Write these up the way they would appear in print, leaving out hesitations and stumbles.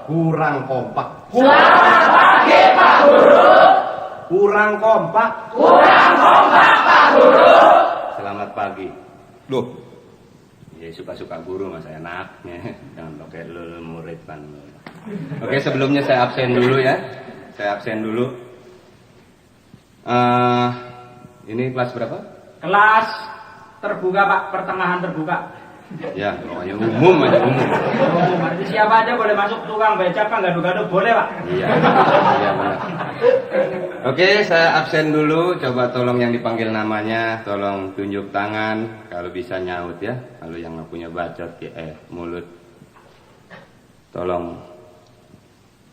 Kurang kompak. Selamat pagi Pak Guru. Kurang kompak. Kurang kompak Pak Guru. Selamat pagi. Loh, ya suka-suka guru mas enaknya. Jangan pakai lul murid kan. Oke, sebelumnya saya absen dulu ya. Saya absen dulu. Ini kelas berapa? Kelas terbuka Pak, pertengahan terbuka. Ya, pokoknya umum aja umum. Berarti siapa aja boleh masuk, tukang becak kan gaduh-gaduh boleh Pak. Iya, iya benar. Oke, saya absen dulu. Coba tolong yang dipanggil namanya, tolong tunjuk tangan. Kalau bisa nyaut ya. Kalau yang nggak punya bacot ya, mulut. Tolong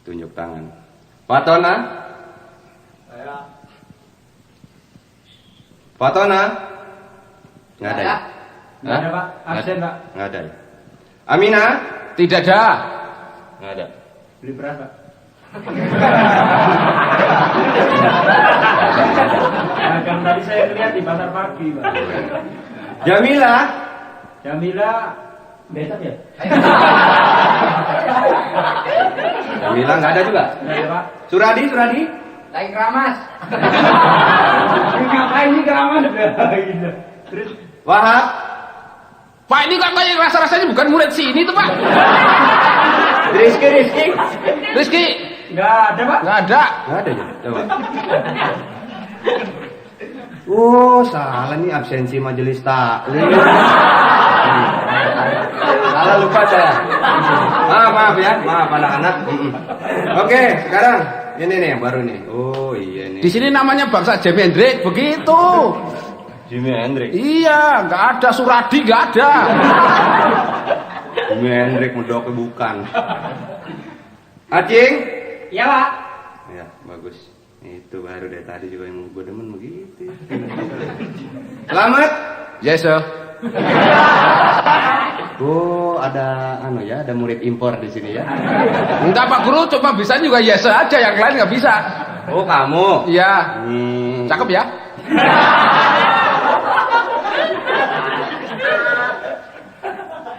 tunjuk tangan. Fatona? Saya. Fatona? Nggak ada ya? Nggak ada Pak, absen Pak. Nggak ada ya? Amina? Tidak ada. Nggak ada. Beli beras Pak. Dagang tadi saya lihat di pasar pagi Pak. Jamila? Jamila becak ya? Jamila nggak ada juga? Nggak ada Pak. Suradi? Suradi? Lagi keramas. Ngapain nih keramas? Gitu. Terus Wahab? Pak, ini kok kayak rasa-rasanya bukan murid sini tuh Pak. Rizky? Rizky? Rizky? nggak ada Pak. Nggak ada. Nggak ada ya? Coba. Oh, salah nih absensi majelis taklim. Salah lupa saya. Maaf ya, maaf anak-anak. Oke, sekarang ini nih yang baru nih. Oh iya nih. Di sini namanya bangsa Jimi Hendrix, begitu. Jimi Hendrix. Iya, nggak ada Suradi, nggak ada. Jimi Hendrix medoknya bukan. Acing? Iya Pak. Ya, bagus. Itu baru dari tadi juga yang gue demen begitu. Selamat. Yes sir. Oh, ada ada murid impor di sini ya. Enggak Pak Guru, coba bisa juga yes sir aja, yang lain nggak bisa. Oh, kamu. Iya. Cakep ya.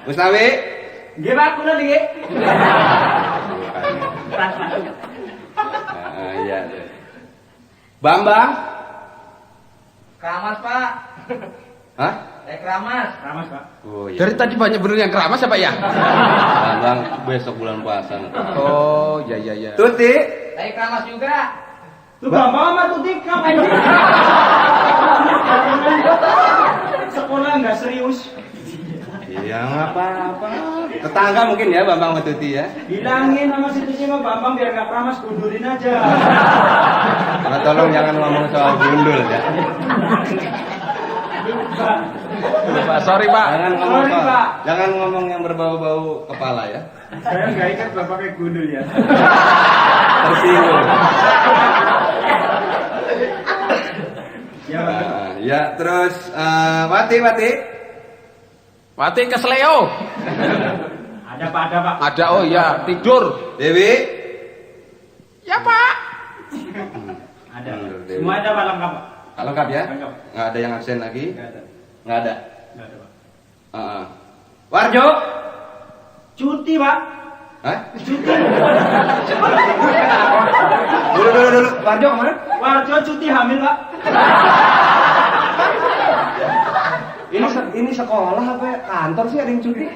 Mustawi? Nggih Pak, kula nggih. Iya. Bambang? Keramas Pak. Hah? Lagi keramas. Keramas Pak. Oh iya. Dari tadi banyak bener yang keramas ya Pak ya? Bambang besok bulan puasa. Oh, ya. Tuti? Lagi keramas juga. Tuh Bambang sama Tuti ngapain sih? Sekolah nggak serius. Iya, nggak apa-apa. Tetangga mungkin ya Bambang sama Tuti ya. Bilangin sama si Tuti sama Bambang biar nggak keramas, gundurin aja. Nah, tolong jangan ngomong soal gundul ya. Pak, sorry Pak. Jangan ngomong yang berbau-bau kepala ya. Saya nggak ingat Bapak kayak gundul ya. Tersinggung. Ya, Ya, terus Wati. Wati kesleo. ada Pak. Ada, oh iya, tidur. Dewi? Ya Pak. Ada. Dewi. Semua ada Pak, lengkap Pak. Lengkap ya? Lengkap. Nggak ada yang absen lagi? Nggak ada. Nggak ada. Nggak ada Pak. Warjo? Cuti Pak. Hah? Cuti. Dulu. Warjo kemana? Warjo cuti hamil Pak. Ini sekolah apa ya? Kantor sih ada yang cuti?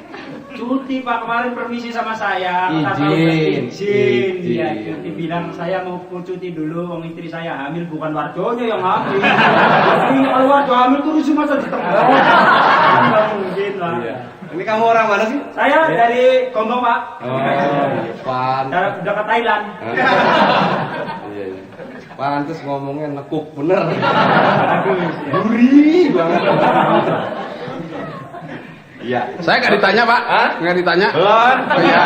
Cuti Pak, kemarin permisi sama saya. Izin. Iya, cuti bilang saya mau cuti dulu, wong istri saya hamil, bukan Warjonya yang hamil. Ini kalau Warjo hamil tuh rusuh masa di tengah. Nggak mungkin lah. Iya. Ini kamu orang mana sih? Saya dari Gombong Pak. Oh, pan. Udah ke Thailand. Iya. Pantes ngomongnya nekuk bener. Aduh, Gurih banget. Iya. Saya nggak ditanya Pak. Hah? Nggak ditanya. Belum. Oh, iya.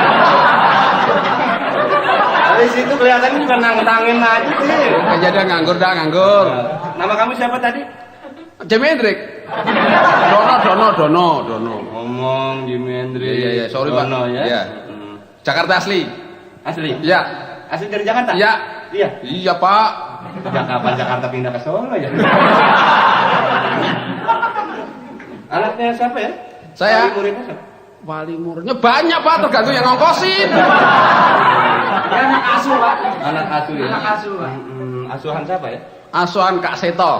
Dari situ kelihatannya bukan nangin aja sih. Jadi nganggur. Nama kamu siapa tadi? Jimi Hendrix. Dono. Ngomong Jimi Hendrix. Iya, sorry Pak. Dono, ya. Iya. Jakarta asli. Asli? Iya. Asli dari Jakarta? Iya. Iya. Iya Pak. Sejak kapan Jakarta pindah ke Solo ya? Anaknya siapa ya? Saya. Muridnya siapa? Wali muridnya banyak Pak, tergantung yang ngongkosin. Dia anak asuh, Pak. Anak asuh ya. Anak asuh, Pak. Asuhan siapa ya? Asuhan Kak Seto.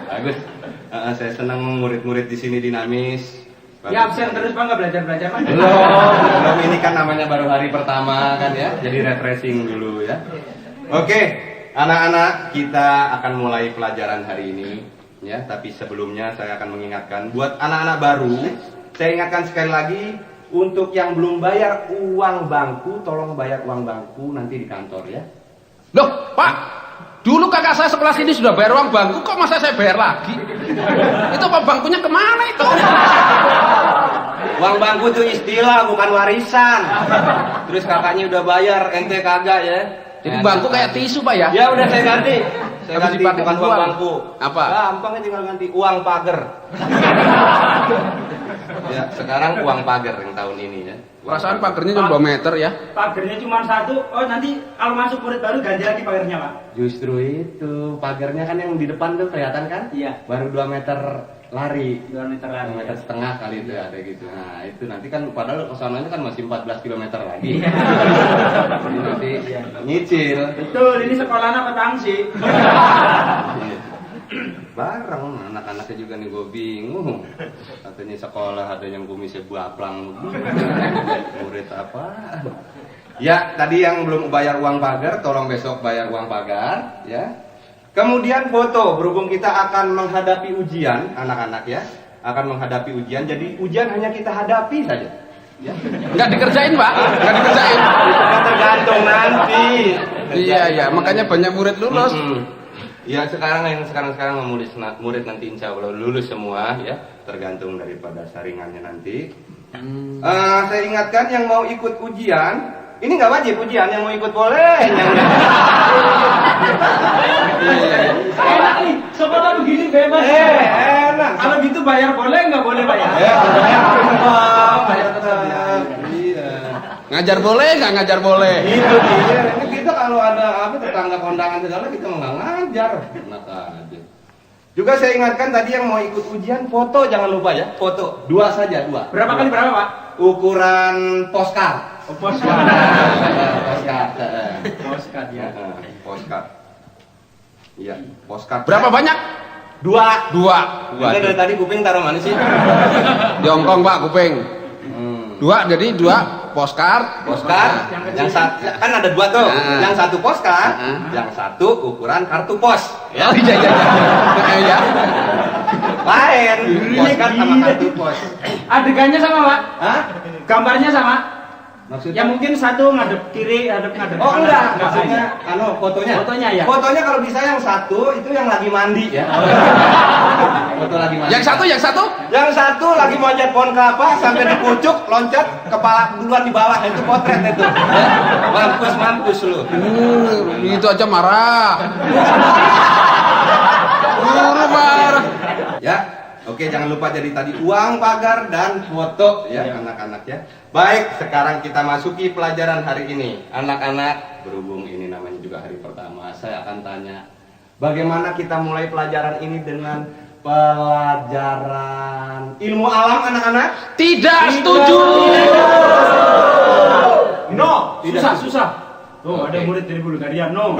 Bagus. Saya senang murid-murid di sini dinamis. Ya absen terus Pak, nggak belajar-belajar Pak. Belum, ini kan namanya baru hari pertama kan ya. Jadi refreshing dulu ya. Oke, anak-anak, kita akan mulai pelajaran hari ini ya. Tapi sebelumnya saya akan mengingatkan buat anak-anak baru, saya ingatkan sekali lagi untuk yang belum bayar uang bangku, tolong bayar uang bangku nanti di kantor ya. Loh, Pak, dulu kakak saya sekelas ini sudah bayar uang bangku, kok masa saya bayar lagi? Itu apa bangkunya kemana itu? Uang bangku itu istilah, bukan warisan. Terus kakaknya udah bayar, ente kagak ya. Jadi bangku kayak tisu, Pak ya? Ya udah saya ganti. Saya Habis ganti dipakai bukan uang uang. bangku. Apa? Gampangnya tinggal ganti uang pagar. Ya, sekarang uang pagar yang tahun ini ya. Perasaan pagernya cuma 2 meter ya. Pagernya cuma 1. Oh nanti kalau masuk murid baru ganti lagi pagernya Pak. Justru itu, pagarnya kan yang di depan tuh kelihatan kan? Iya. Baru 2 meter lari. 2 meter 2 lagi. meter setengah kali itu ada gitu. Nah, itu nanti kan padahal kesananya kan masih 14 km lagi. Jadi nanti nyicil. Betul, ini sekolahnya petang sih. Iya. Bareng anak-anaknya juga nih, gue bingung. Katanya sekolah ada yang kumisnya buaplang. Murid apa? Ya, tadi yang belum bayar uang pagar, tolong besok bayar uang pagar ya. Kemudian foto, berhubung kita akan menghadapi ujian, anak-anak ya, akan menghadapi ujian. Jadi ujian hanya kita hadapi saja. Ya. Nggak dikerjain, Pak. Nggak dikerjain. Itu kan tergantung nanti. Iya, banyak murid lulus. Ya sekarang murid nanti insya Allah lulus semua ya, tergantung daripada saringannya nanti. Saya ingatkan yang mau ikut ujian, ini nggak wajib ujian, yang mau ikut boleh. Enak nih, sekolah begini bebas. Enak. Kalau gitu bayar boleh nggak boleh Pak ya? Bayar tetap. Iya. Ngajar boleh, nggak ngajar boleh. Itu dia. Ini kita kalau ada apa tetangga kondangan segala kita nggak ngajar. Enak aja. Juga saya ingatkan tadi yang mau ikut ujian foto jangan lupa ya, foto 2 saja 2. Berapa kali berapa Pak? Ukuran postcard. Oh, postcard. Postcard. Postcard ya. Postcard. Iya, postcard. Berapa banyak? 2. 2. Ini dari tadi kuping taruh mana sih? Di Hongkong, Pak, kuping. 2, jadi 2 postcard. Postcard. Yang satu kan ada 2 tuh. Yang satu postcard, yang satu ukuran kartu pos. Ya, iya. Lain. Postcard sama kartu pos. Adegannya sama Pak? Hah? Gambarnya sama? Maksudnya? Ya mungkin satu ngadep kiri, ngadep Oh kanan. enggak, maksudnya fotonya. Fotonya ya. Fotonya kalau bisa yang satu itu yang lagi mandi ya. Foto lagi mandi. Yang satu? Yang satu lagi manjat pohon kelapa sampai di pucuk, loncat, kepala duluan di bawah, itu potret itu. Mampus lu. Itu aja marah. Guru marah. Ya. Oke, jangan lupa jadi tadi uang pagar dan foto ya anak-anak ya. Baik, sekarang kita masuki pelajaran hari ini. Anak-anak, berhubung ini namanya juga hari pertama, saya akan tanya, bagaimana kita mulai pelajaran ini dengan pelajaran ilmu alam anak-anak? Tidak setuju. No, Tidak susah. Oh, ada Oke. murid dari Bulgaria. No.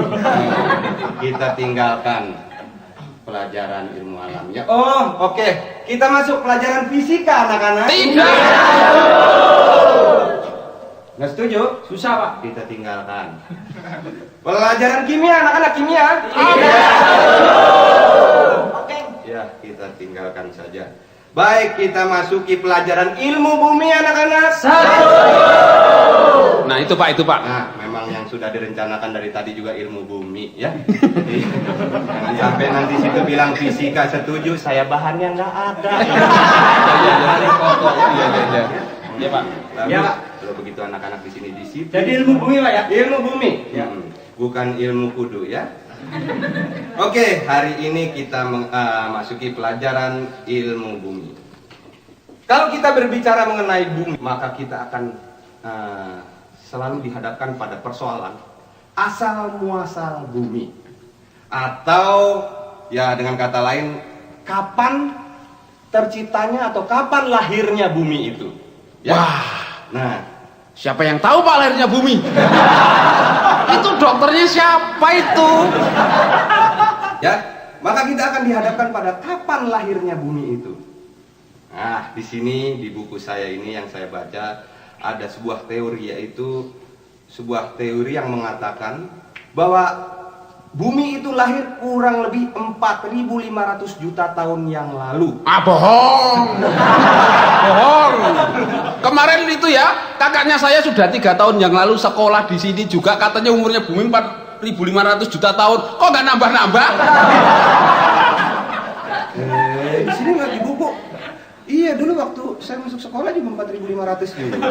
Kita tinggalkan pelajaran ilmu alamnya. Oh, oke. Kita masuk pelajaran fisika anak-anak. Tidak. Nggak setuju? Susah Pak. Kita tinggalkan. Pelajaran kimia anak-anak, kimia. Ya, kita tinggalkan saja. Baik, kita masuki pelajaran ilmu bumi anak-anak. Nah, itu Pak. Nah, memang yang sudah direncanakan dari tadi juga ilmu bumi ya. Jadi jangan sampai nanti situ bilang fisika setuju, saya bahannya nggak ada. Iya, Pak. Bagus. Ya, Pak. Kalau begitu anak-anak di sini disiplin. Jadi ilmu bumi Pak ya? Ilmu bumi. Ya. Bukan ilmu kudu ya. Oke, hari ini kita masuki pelajaran ilmu bumi. Kalau kita berbicara mengenai bumi, maka kita akan selalu dihadapkan pada persoalan asal muasal bumi. Atau ya dengan kata lain, kapan terciptanya atau kapan lahirnya bumi itu. Ya. Nah, Siapa yang tahu Pak lahirnya bumi? Itu dokternya siapa itu? Ya, maka kita akan dihadapkan pada kapan lahirnya bumi itu. Nah, di sini di buku saya ini yang saya baca ada sebuah teori, yaitu sebuah teori yang mengatakan bahwa bumi itu lahir kurang lebih 4.500 juta tahun yang lalu. Ah, bohong. Bohong. Kemarin itu ya, kakaknya saya sudah 3 tahun yang lalu sekolah di sini juga, katanya umurnya bumi 4.500 juta tahun. Kok nggak nambah-nambah? Di sini nggak di buku. Iya, dulu waktu saya masuk sekolah juga 4.500 juga.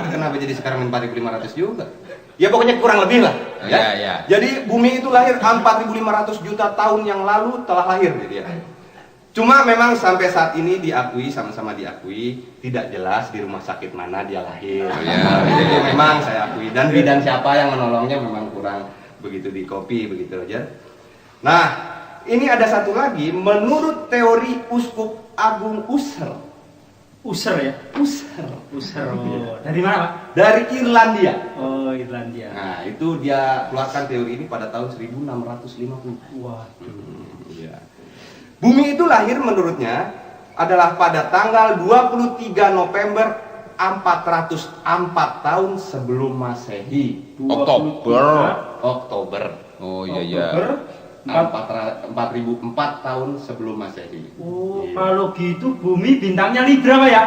Kenapa jadi sekarang 4.500 juga? Ya pokoknya kurang lebih lah. Ya, ya. Jadi bumi itu lahir 4.500 juta tahun yang lalu telah lahir gitu ya. Cuma memang sampai saat ini diakui, sama-sama diakui, tidak jelas di rumah sakit mana dia lahir. Ya, Jadi memang saya akui, dan bidan siapa yang menolongnya memang kurang begitu di copy begitu aja. Nah, ini ada satu lagi, menurut teori Uskup Agung Husserl. User ya? Husserl. User. Oh. Dari mana, Pak? Dari Irlandia. Oh, Irlandia. Nah, itu dia keluarkan teori ini pada tahun 1650. Wah. Iya. Bumi itu lahir menurutnya adalah pada tanggal 23 November 404 tahun sebelum Masehi. Oktober. Oh iya iya. 4004 tahun sebelum Masehi. Oh, Iya. kalau gitu bumi bintangnya Libra, Pak ya?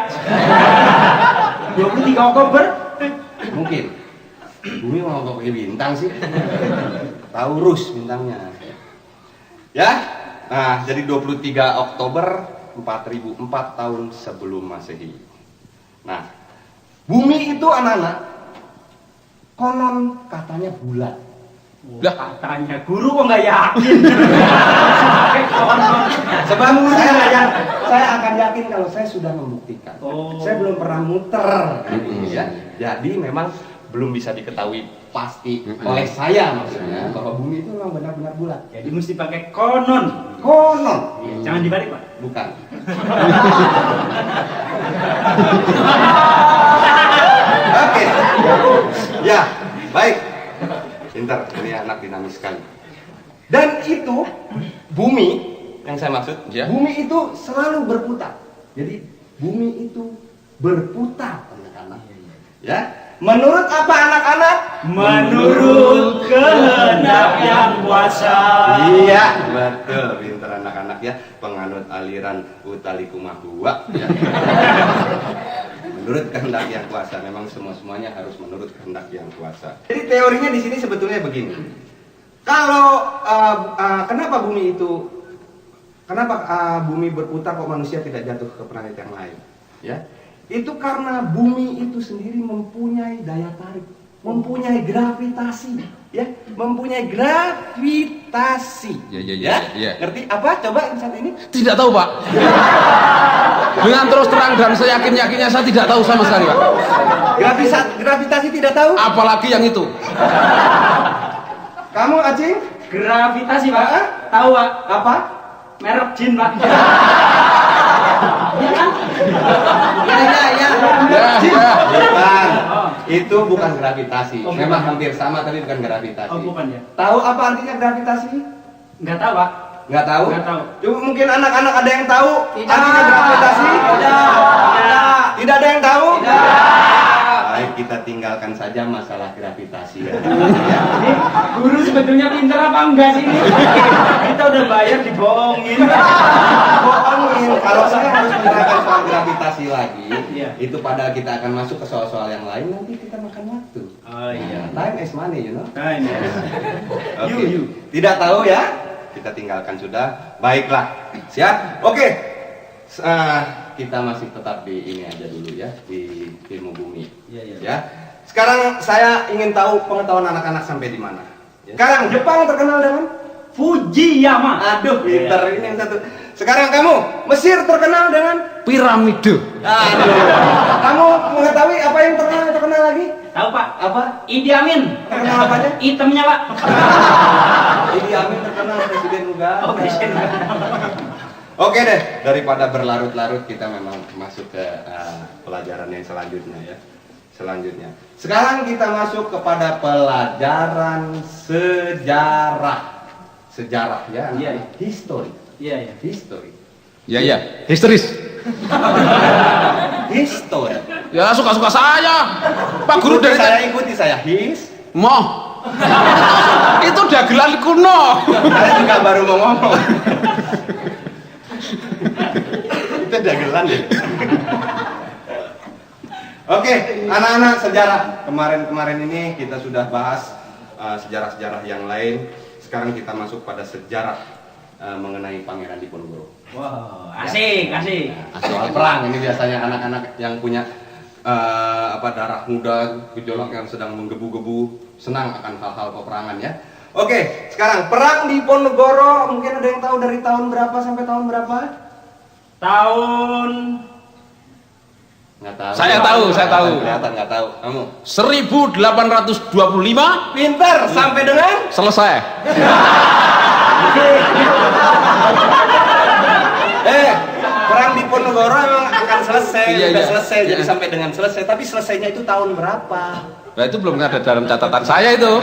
23 Oktober? Mungkin. Bumi mau nggak pakai bintang sih. Taurus bintangnya. Ya. Nah, jadi 23 Oktober 4004 tahun sebelum Masehi. Nah, bumi itu anak-anak konon katanya bulat. Lah, katanya guru kok nggak yakin? Sebab saya akan yakin kalau saya sudah membuktikan. Oh. Saya belum pernah muter, ya. Jadi memang belum bisa diketahui pasti oleh saya maksudnya bahwa bumi itu memang benar-benar bulat. Jadi mesti pakai konon. Konon. Jangan dibalik, Pak. Bukan. Oke. Ya, baik. Pintar, ini anak dinamis sekali. Dan itu bumi yang saya maksud, Ya. bumi itu selalu berputar. Jadi bumi itu berputar, anak-anak. Ya. Menurut apa anak-anak? Menurut kehendak yang kuasa. Iya, betul, pintar anak-anak ya, penganut aliran Utalikumahua. Ya. Menurut kehendak yang kuasa, memang semuanya harus menurut kehendak yang kuasa. Jadi teorinya di sini sebetulnya begini. Kalau kenapa bumi itu, kenapa bumi berputar kok manusia tidak jatuh ke planet yang lain? Ya, itu karena bumi itu sendiri mempunyai daya tarik, mempunyai gravitasi, ya, mempunyai gravitasi. Ya. Ngerti apa? Coba saat ini. Tidak tahu, Pak. Dengan terus terang dan seyakin-yakinnya saya tidak tahu sama sekali, Pak. Gravitasi tidak tahu? Apalagi yang itu. Kamu, Acing? Gravitasi, Pak. Tahu, Pak? Apa? Merek jin, Pak. Ya. Ya. Bukan. Itu bukan gravitasi. Memang hampir sama tapi bukan gravitasi. Oh, bukan ya? Tahu apa artinya gravitasi? Nggak tahu, Pak. Nggak tahu? Nggak tahu. Coba mungkin anak-anak ada yang tahu Tidak. artinya gravitasi? Tidak. Tidak ada yang tahu? Tidak. Baik, kita tinggalkan saja masalah gravitasi ya. Ini guru sebetulnya pinter apa enggak sih ini? Kita udah bayar dibohongin. Bohongin. Kalau saya harus menerangkan soal gravitasi lagi, Iya. itu pada kita akan masuk ke soal-soal yang lain, nanti kita makan waktu. Oh iya. Time is money, you know. Nah, ini. Oke. You. Tidak tahu ya? Kita tinggalkan sudah. Baiklah. Siap? Oke. Kita masih tetap di ini aja dulu ya, di ilmu bumi. Iya. Ya. Sekarang saya ingin tahu pengetahuan anak-anak sampai di mana. Ya. Sekarang Jepang terkenal dengan Fujiyama. aduh, pinter ini yang satu. Sekarang kamu, Mesir terkenal dengan Piramide. aduh. Kamu mengetahui apa yang terkenal lagi? Tahu, Pak? Apa? Idi Amin. Terkenal apa aja? Itemnya, Pak. Idi Amin terkenal presiden Uganda. Oh, presiden. Oke deh, daripada berlarut-larut kita memang masuk ke pelajaran yang selanjutnya ya. selanjutnya. Sekarang kita masuk kepada pelajaran sejarah. Sejarah ya, Iya. history. Iya, iya. History. Ya ya, histeris. History. Ya suka-suka saya. Pak Guru dari Ikuti saya. Moh. Itu dagelan kuno. Saya juga baru mau ngomong. Itu dagelan ya. Oke, anak-anak sejarah. Kemarin ini kita sudah bahas sejarah-sejarah yang lain. Sekarang kita masuk pada sejarah mengenai Pangeran Diponegoro. Wow, asik, asik. Nah, soal perang ini biasanya anak-anak yang punya darah muda, gejolak yang sedang menggebu-gebu, senang akan hal-hal peperangan ya. Oke, sekarang perang di Diponegoro mungkin ada yang tahu dari tahun berapa sampai tahun berapa? Tahun Nggak tahu. Saya tahu, saya tahu. Kelihatan nggak tahu. Kamu 1825 pintar sampai dengan selesai. perang di Diponegoro emang akan selesai, Iya, udah iya. selesai, jadi Iya. sampai dengan selesai. Tapi selesainya itu tahun berapa? Nah itu belum ada dalam catatan saya itu.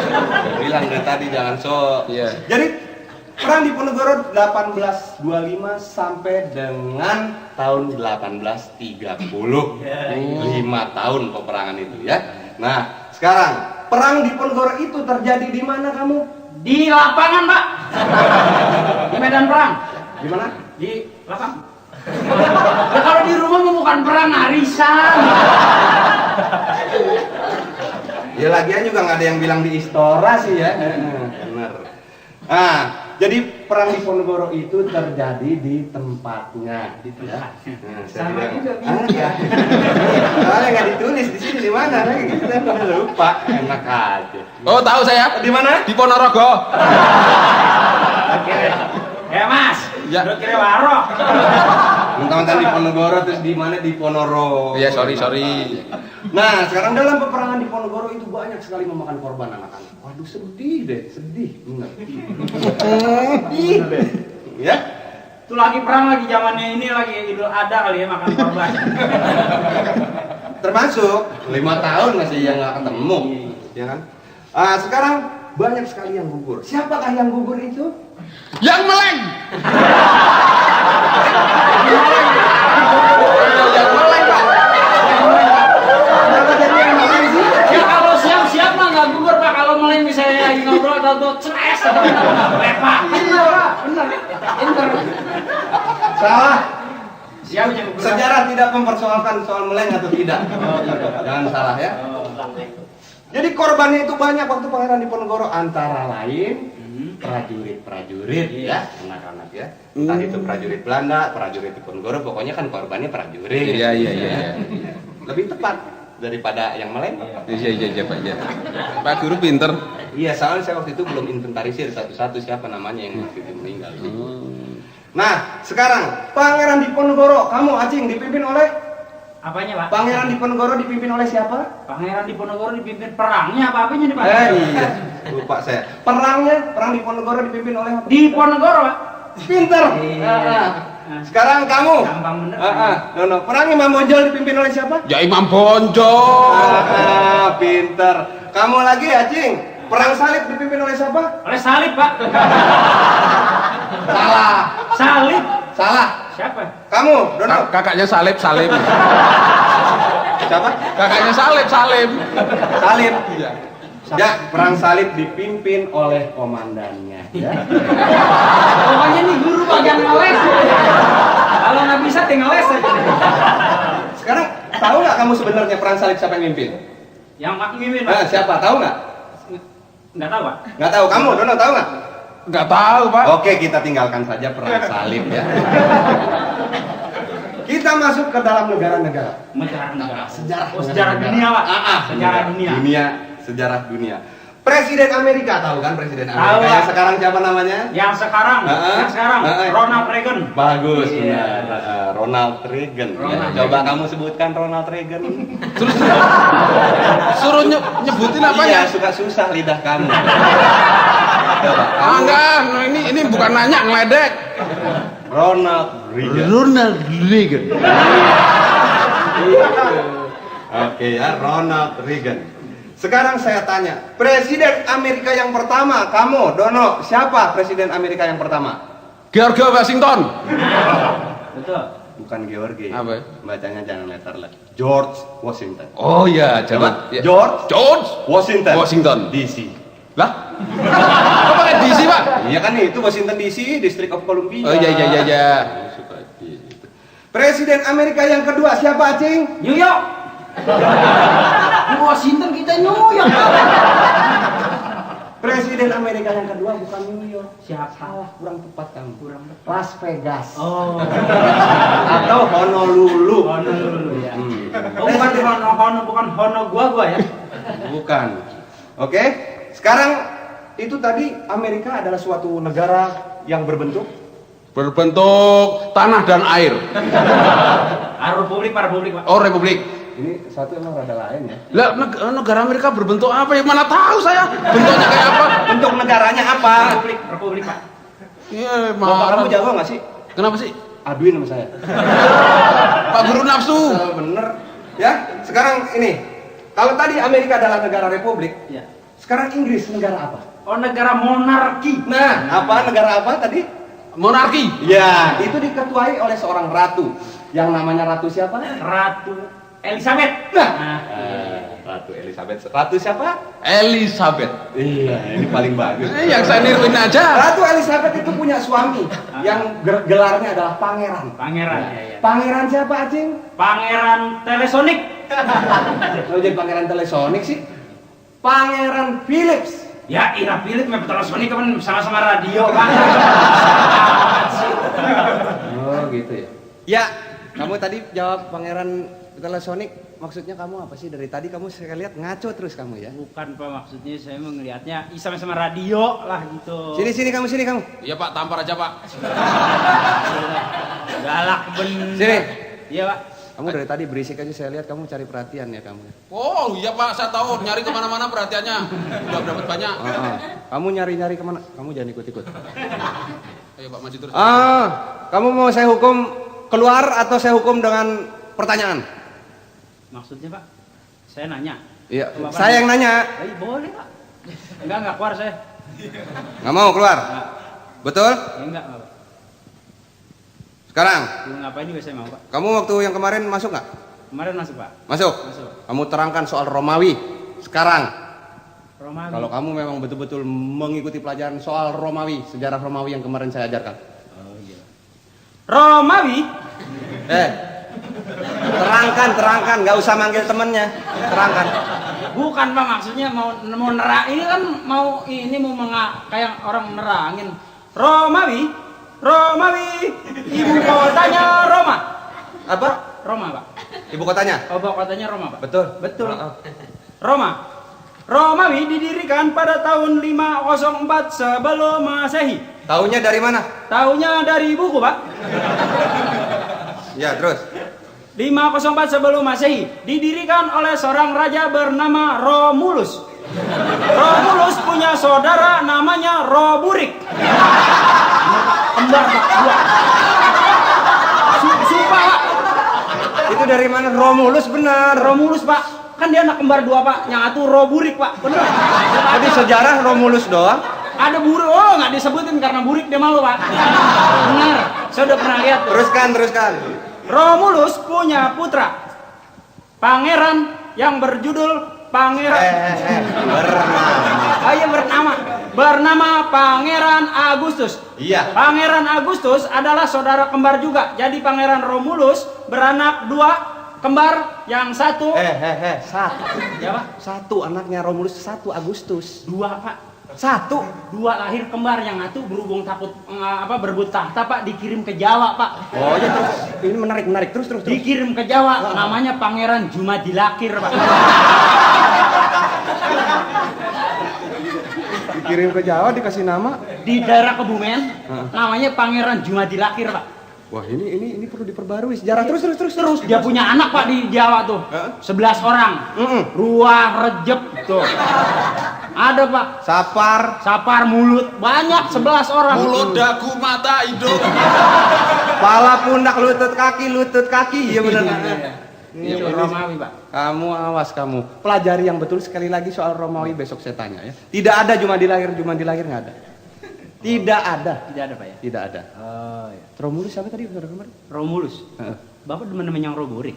Bilang dari tadi jangan sok. Iya. Jadi perang di Diponegoro 1825 sampai dengan tahun 1830. 5 tahun peperangan itu ya. Nah, sekarang perang di Diponegoro itu terjadi di mana kamu? di lapangan, Pak. Di medan perang. Di mana? Di lapangan. Ya, kalau di rumah mah bukan perang, arisan. Ya lagian juga nggak ada yang bilang di Istora sih ya. Benar. Nah, jadi perang di Diponegoro itu terjadi di tempatnya. Di tempat. Nah, Sama bilang, juga, ya. Soalnya nggak ditulis di sini di mana? Kita lupa. Enak aja. Oh tahu saya. Di mana? Di Ponorogo. Oke. Ya, Mas. Ya. Lu kira warok. Mentang-mentang di Diponegoro terus di mana di Ponorogo. Iya sorry. Nah, sekarang dalam peperangan di Diponegoro itu banyak sekali memakan korban anak-anak. Waduh, sedih deh, sedih. Benar. Sedih deh. Ya? Itu lagi perang, lagi zamannya ini, lagi Idul Adha kali ya, makan korban. Termasuk 5 tahun masih yang nggak ketemu, ya kan? Sekarang banyak sekali yang gugur. Siapakah yang gugur itu? Yang meleng. Yang meleng Pak. Kenapa jadi yang meleng sih? Ya kalau siap-siap mah nggak gugur, Pak. Kalau mulai misalnya lagi ngobrol atau ceres atau lepak. Bener, Pak. Bener. Pinter. Salah. Siap aja gugur. Sejarah tidak mempersoalkan soal meleng atau tidak. Jangan salah ya. Jadi korbannya itu banyak waktu Pangeran Diponegoro, antara lain prajurit-prajurit ya, anak-anak ya. Entah itu prajurit Belanda, prajurit Diponegoro, pokoknya kan korbannya prajurit. Iya. Lebih tepat daripada yang meleng. Iya Pak ya. Pak Guru pinter. Iya, soalnya saya waktu itu belum inventarisir satu-satu siapa namanya yang waktu itu meninggal. Nah, sekarang Pangeran Diponegoro, kamu Acing dipimpin oleh Apanya, Pak? Pangeran Diponegoro dipimpin oleh siapa? Pangeran Diponegoro dipimpin perangnya apa-apanya nih, Pak? Iya, lupa saya. Perang Diponegoro dipimpin oleh apa? Diponegoro, Pak. Pinter. Iya. Sekarang kamu. Gampang bener. No. Perang Imam Bonjol dipimpin oleh siapa? Ya Imam Bonjo. Pinter. Kamu lagi Acing. Perang Salib dipimpin oleh siapa? Oleh Salib, Pak. Salah. Salib. Salah. Siapa? Kamu, Dono. Kakaknya Salim. Siapa? Kakaknya Salim. Salib. Iya. Ya, perang Salib dipimpin oleh komandannya. Ya. Pokoknya nih guru bagian ngeles. Kalau nggak bisa tinggal les aja. Sekarang tahu nggak kamu sebenarnya perang Salib siapa yang mimpin? Yang mak mimin, Pak. Siapa? Tahu nggak? Nggak tahu, Pak. Nggak tahu. Kamu, Dono, tahu nggak? Nggak tahu Pak. Oke, kita tinggalkan saja perang Salib ya. Kita masuk ke dalam negara-negara. Negara. Sejarah. Oh, sejarah dunia, Pak. Sejarah dunia. Sejarah dunia. Presiden Amerika tahu kan presiden Tahu, Amerika yang Pak. sekarang siapa namanya? Yang sekarang, Ronald Reagan. Bagus, Iya. benar. Ronald Reagan. Ronald Coba kamu sebutkan Ronald Reagan. Terus suruh nyebutin apa Iya, ya? suka susah lidah kamu. Coba, Enggak, ini bukan nanya ngeledek. Ronald Reagan. Ronald Reagan. Oke ya, Ronald Reagan. Sekarang saya tanya, Presiden Amerika yang pertama, kamu, Dono, siapa Presiden Amerika yang pertama? George Washington. Betul. Bukan George. Apa? Bacanya jangan letter lah. George Washington. Oh iya, jangan. Coba, George Washington. Washington DC. Lah? Kok pakai DC, Pak? Iya kan itu Washington DC, District of Columbia. Oh iya. Suka gitu. Presiden Amerika yang kedua siapa, Acing? New York. Washington kita New York. Presiden Amerika yang kedua bukan New York. Siapa? Salah, kurang tepat kamu. Kurang tepat. Las Vegas. Oh. Atau Honolulu. Honolulu ya. Hmm. Oh, bukan di bukan Hono gua ya. Bukan. Oke. Sekarang itu tadi Amerika adalah suatu negara yang berbentuk Berbentuk tanah dan air. Republik, Pak. Oh, republik. ini satu emang rada lain ya. Lah, negara Amerika berbentuk apa ya? Mana tahu saya bentuknya kayak apa? Bentuk negaranya apa? Republik, Pak. Iya, Bapak kamu jago nggak sih? Kenapa sih? Aduin sama saya. Pak Guru nafsu. Bener. Ya. Sekarang ini, kalau tadi Amerika adalah negara republik, Ya. sekarang Inggris negara apa? Oh, negara monarki. Nah, negara apa tadi? Monarki. Ya, itu diketuai oleh seorang ratu. Yang namanya ratu siapa? Ratu Elizabeth. Nah, Ratu Elizabeth. Ratu siapa? Elizabeth. Iya, ini paling bagus. Yang saya niruin aja. Ratu Elizabeth itu punya suami yang gelarnya adalah pangeran. Pangeran. Ya. Pangeran siapa, Acing? Pangeran Telesonic. Kalau jadi pangeran Telesonic sih? Pangeran Philips. Ya, Ira Philip sama Telesonic kan sama-sama radio, Pak. Oh, gitu ya. Ya, kamu tadi jawab pangeran Telesonic. Maksudnya kamu apa sih? Dari tadi kamu saya lihat ngaco terus kamu ya. Bukan, Pak, maksudnya saya melihatnya sama-sama radio lah gitu. Sini kamu. Iya, Pak, tampar aja, Pak. Galak bener. Sini. Iya, Pak. Kamu dari tadi berisik aja, saya lihat kamu cari perhatian ya kamu. Oh, iya, Pak, saya tahu nyari kemana-mana perhatiannya. Udah dapat banyak. Kamu nyari kemana? Kamu jangan ikut-ikut. Ayo, Pak, maju terus. Kamu mau saya hukum keluar atau saya hukum dengan pertanyaan? Maksudnya, Pak, saya nanya. Iya, Bapak saya yang nanya. Boleh, Pak. Enggak keluar saya. Nggak mau keluar? Enggak. Betul? Ya, enggak, Pak. Sekarang, Ngapain juga saya mau, Pak. kamu waktu yang kemarin masuk nggak? Kemarin masuk, Pak. Masuk? Masuk. Kamu terangkan soal Romawi. Sekarang, Romawi. kalau kamu memang betul-betul mengikuti pelajaran soal Romawi, sejarah Romawi yang kemarin saya ajarkan. Oh, iya. Romawi. Terangkan, nggak usah manggil temennya. Terangkan. Bukan, Pak, maksudnya mau nerang. Ini kan mau kayak orang nerangin. Romawi, ibu kotanya Roma. Apa? Roma, Pak. Ibu kotanya? Oh, ibu kotanya Roma, Pak. Betul. Roma. Romawi didirikan pada tahun 504 sebelum Masehi. Tahunya dari mana? Tahunya dari buku, Pak. Ya, terus. 504 sebelum Masehi didirikan oleh seorang raja bernama Romulus. Romulus punya saudara namanya Roburik. Kembar, Pak, dua. Sumpah, Pak. Itu dari mana? Romulus benar. Romulus, Pak. Kan dia anak kembar dua, Pak. Yang satu Roburik, Pak. Bener. Tadi sejarah Romulus doang. Ada burik. Oh, nggak disebutin karena burik dia malu, Pak. Benar. Saya udah pernah lihat tuh. Teruskan. Romulus punya putra. Pangeran yang berjudul Pangeran. Bernama Pangeran Agustus. Iya. Pangeran Agustus adalah saudara kembar juga. Jadi Pangeran Romulus beranak dua kembar, yang satu. Satu. Ya, Pak? Satu anaknya Romulus, 1 Agustus. Dua, Pak. 1. Dua lahir kembar, yang satu berhubung takut berebut tahta, Pak, dikirim ke Jawa, Pak. Oh ya, terus. Ini menarik. Terus. Dikirim ke Jawa, namanya Pangeran Jumadilakir, Pak. Dikirim ke Jawa dikasih nama. Di daerah Kebumen, namanya Pangeran Jumadilakir, Pak. Wah, ini perlu diperbarui sejarah. Terus. Terus dia punya anak, Pak, di Jawa tuh. 11 orang. Ruah, Rejep tuh. Ada, Pak. Sapar, Mulut, banyak 11 orang. Mulut, dagu, mata, hidung. Kepala, pundak, lutut, kaki. Iya benar. Ini Romawi, Pak. Kamu awas kamu. Pelajari yang betul sekali lagi soal Romawi besok saya tanya ya. Tidak ada cuma di lahir nggak ada. Tidak ada. Tidak ada, Pak ya? Tidak ada. Oh, ya. Romulus siapa tadi saudara kemarin? Romulus. Heeh. Bapak teman-teman yang Robore.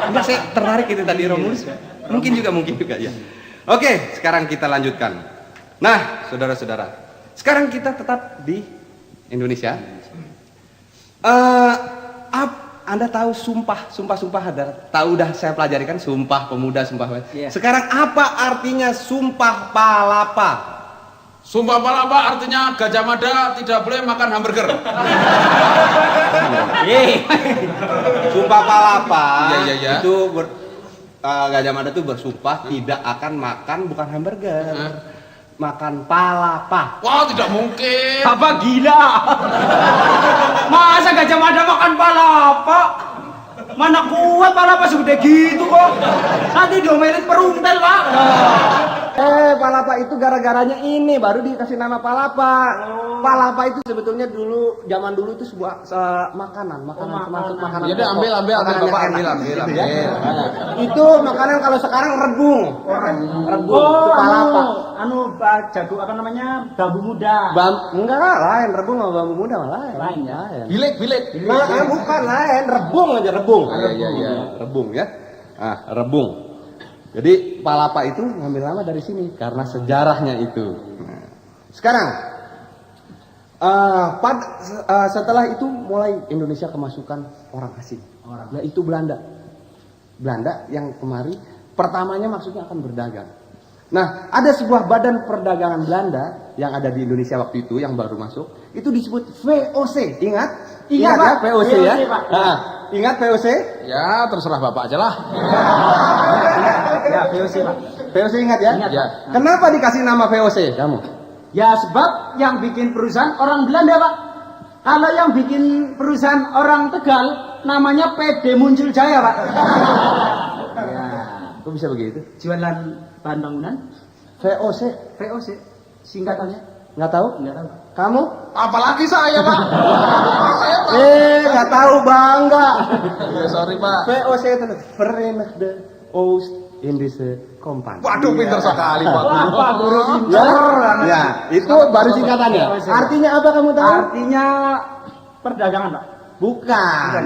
Enggak, saya tertarik itu tadi Romulus. Mungkin juga ya. Oke, sekarang kita lanjutkan. Nah, saudara-saudara, sekarang kita tetap di Indonesia. Anda tahu sumpah ada. Tahu udah saya pelajari kan Sumpah Pemuda, Sumpah. Iya. Sekarang apa artinya Sumpah Palapa? Sumpah Palapa artinya Gajah Mada tidak boleh makan hamburger. Sumpah Palapa. Iya. Itu Gajah Mada itu bersumpah tidak akan makan bukan hamburger. Makan palapa. Wah, tidak mungkin. Apa gila? Masa Gajah Mada makan palapa? Mana kuat palapa segede gitu kok. Nanti diomelin peruntel, Pak. Palapa itu gara-garanya ini baru dikasih nama palapa. Palapa itu sebetulnya zaman dulu itu sebuah makanan termasuk makanan. Jadi ambil makanan Bapak yang enak. ambil. Ya. Itu makanan kalau sekarang rebung itu palapa. Jago apa namanya? Bambu muda. Enggak lain rebung sama bambu muda lain. Lain ya. Bilik. Nah, bukan lain, rebung aja rebung. Iya. Rebung ya. Rebung. Jadi palapa itu ngambil nama dari sini karena sejarahnya itu. Nah, sekarang setelah itu mulai Indonesia kemasukan orang asing. Yaitu Belanda. Belanda yang kemari pertamanya maksudnya akan berdagang. Nah, ada sebuah badan perdagangan Belanda yang ada di Indonesia waktu itu yang baru masuk, itu disebut VOC. Ingat Pak. ya VOC ya. VOC, Pak. Nah, ingat VOC? Ya, terserah Bapak aja lah. Ya, VOC, Pak. VOC ingat ya? Ingat, Ya. Pak. Kenapa dikasih nama VOC kamu? Ya sebab yang bikin perusahaan orang Belanda, Pak. Kalau yang bikin perusahaan orang Tegal namanya PD Muncul Jaya, Pak. Ya, Kok bisa begitu? jualan bahan bangunan. VOC VOC singkatannya nggak tahu? enggak tahu. Kamu? Apalagi saya, Pak. Saya tahu. Nggak tahu bangga. Ya, sorry, Pak. VOC itu Verenigde Oost-Indische Compagnie. Waduh, pintar sekali, Pak. Apa guru Ya, itu baru singkatannya. Artinya apa kamu tahu? Artinya perdagangan, Pak. Bukan.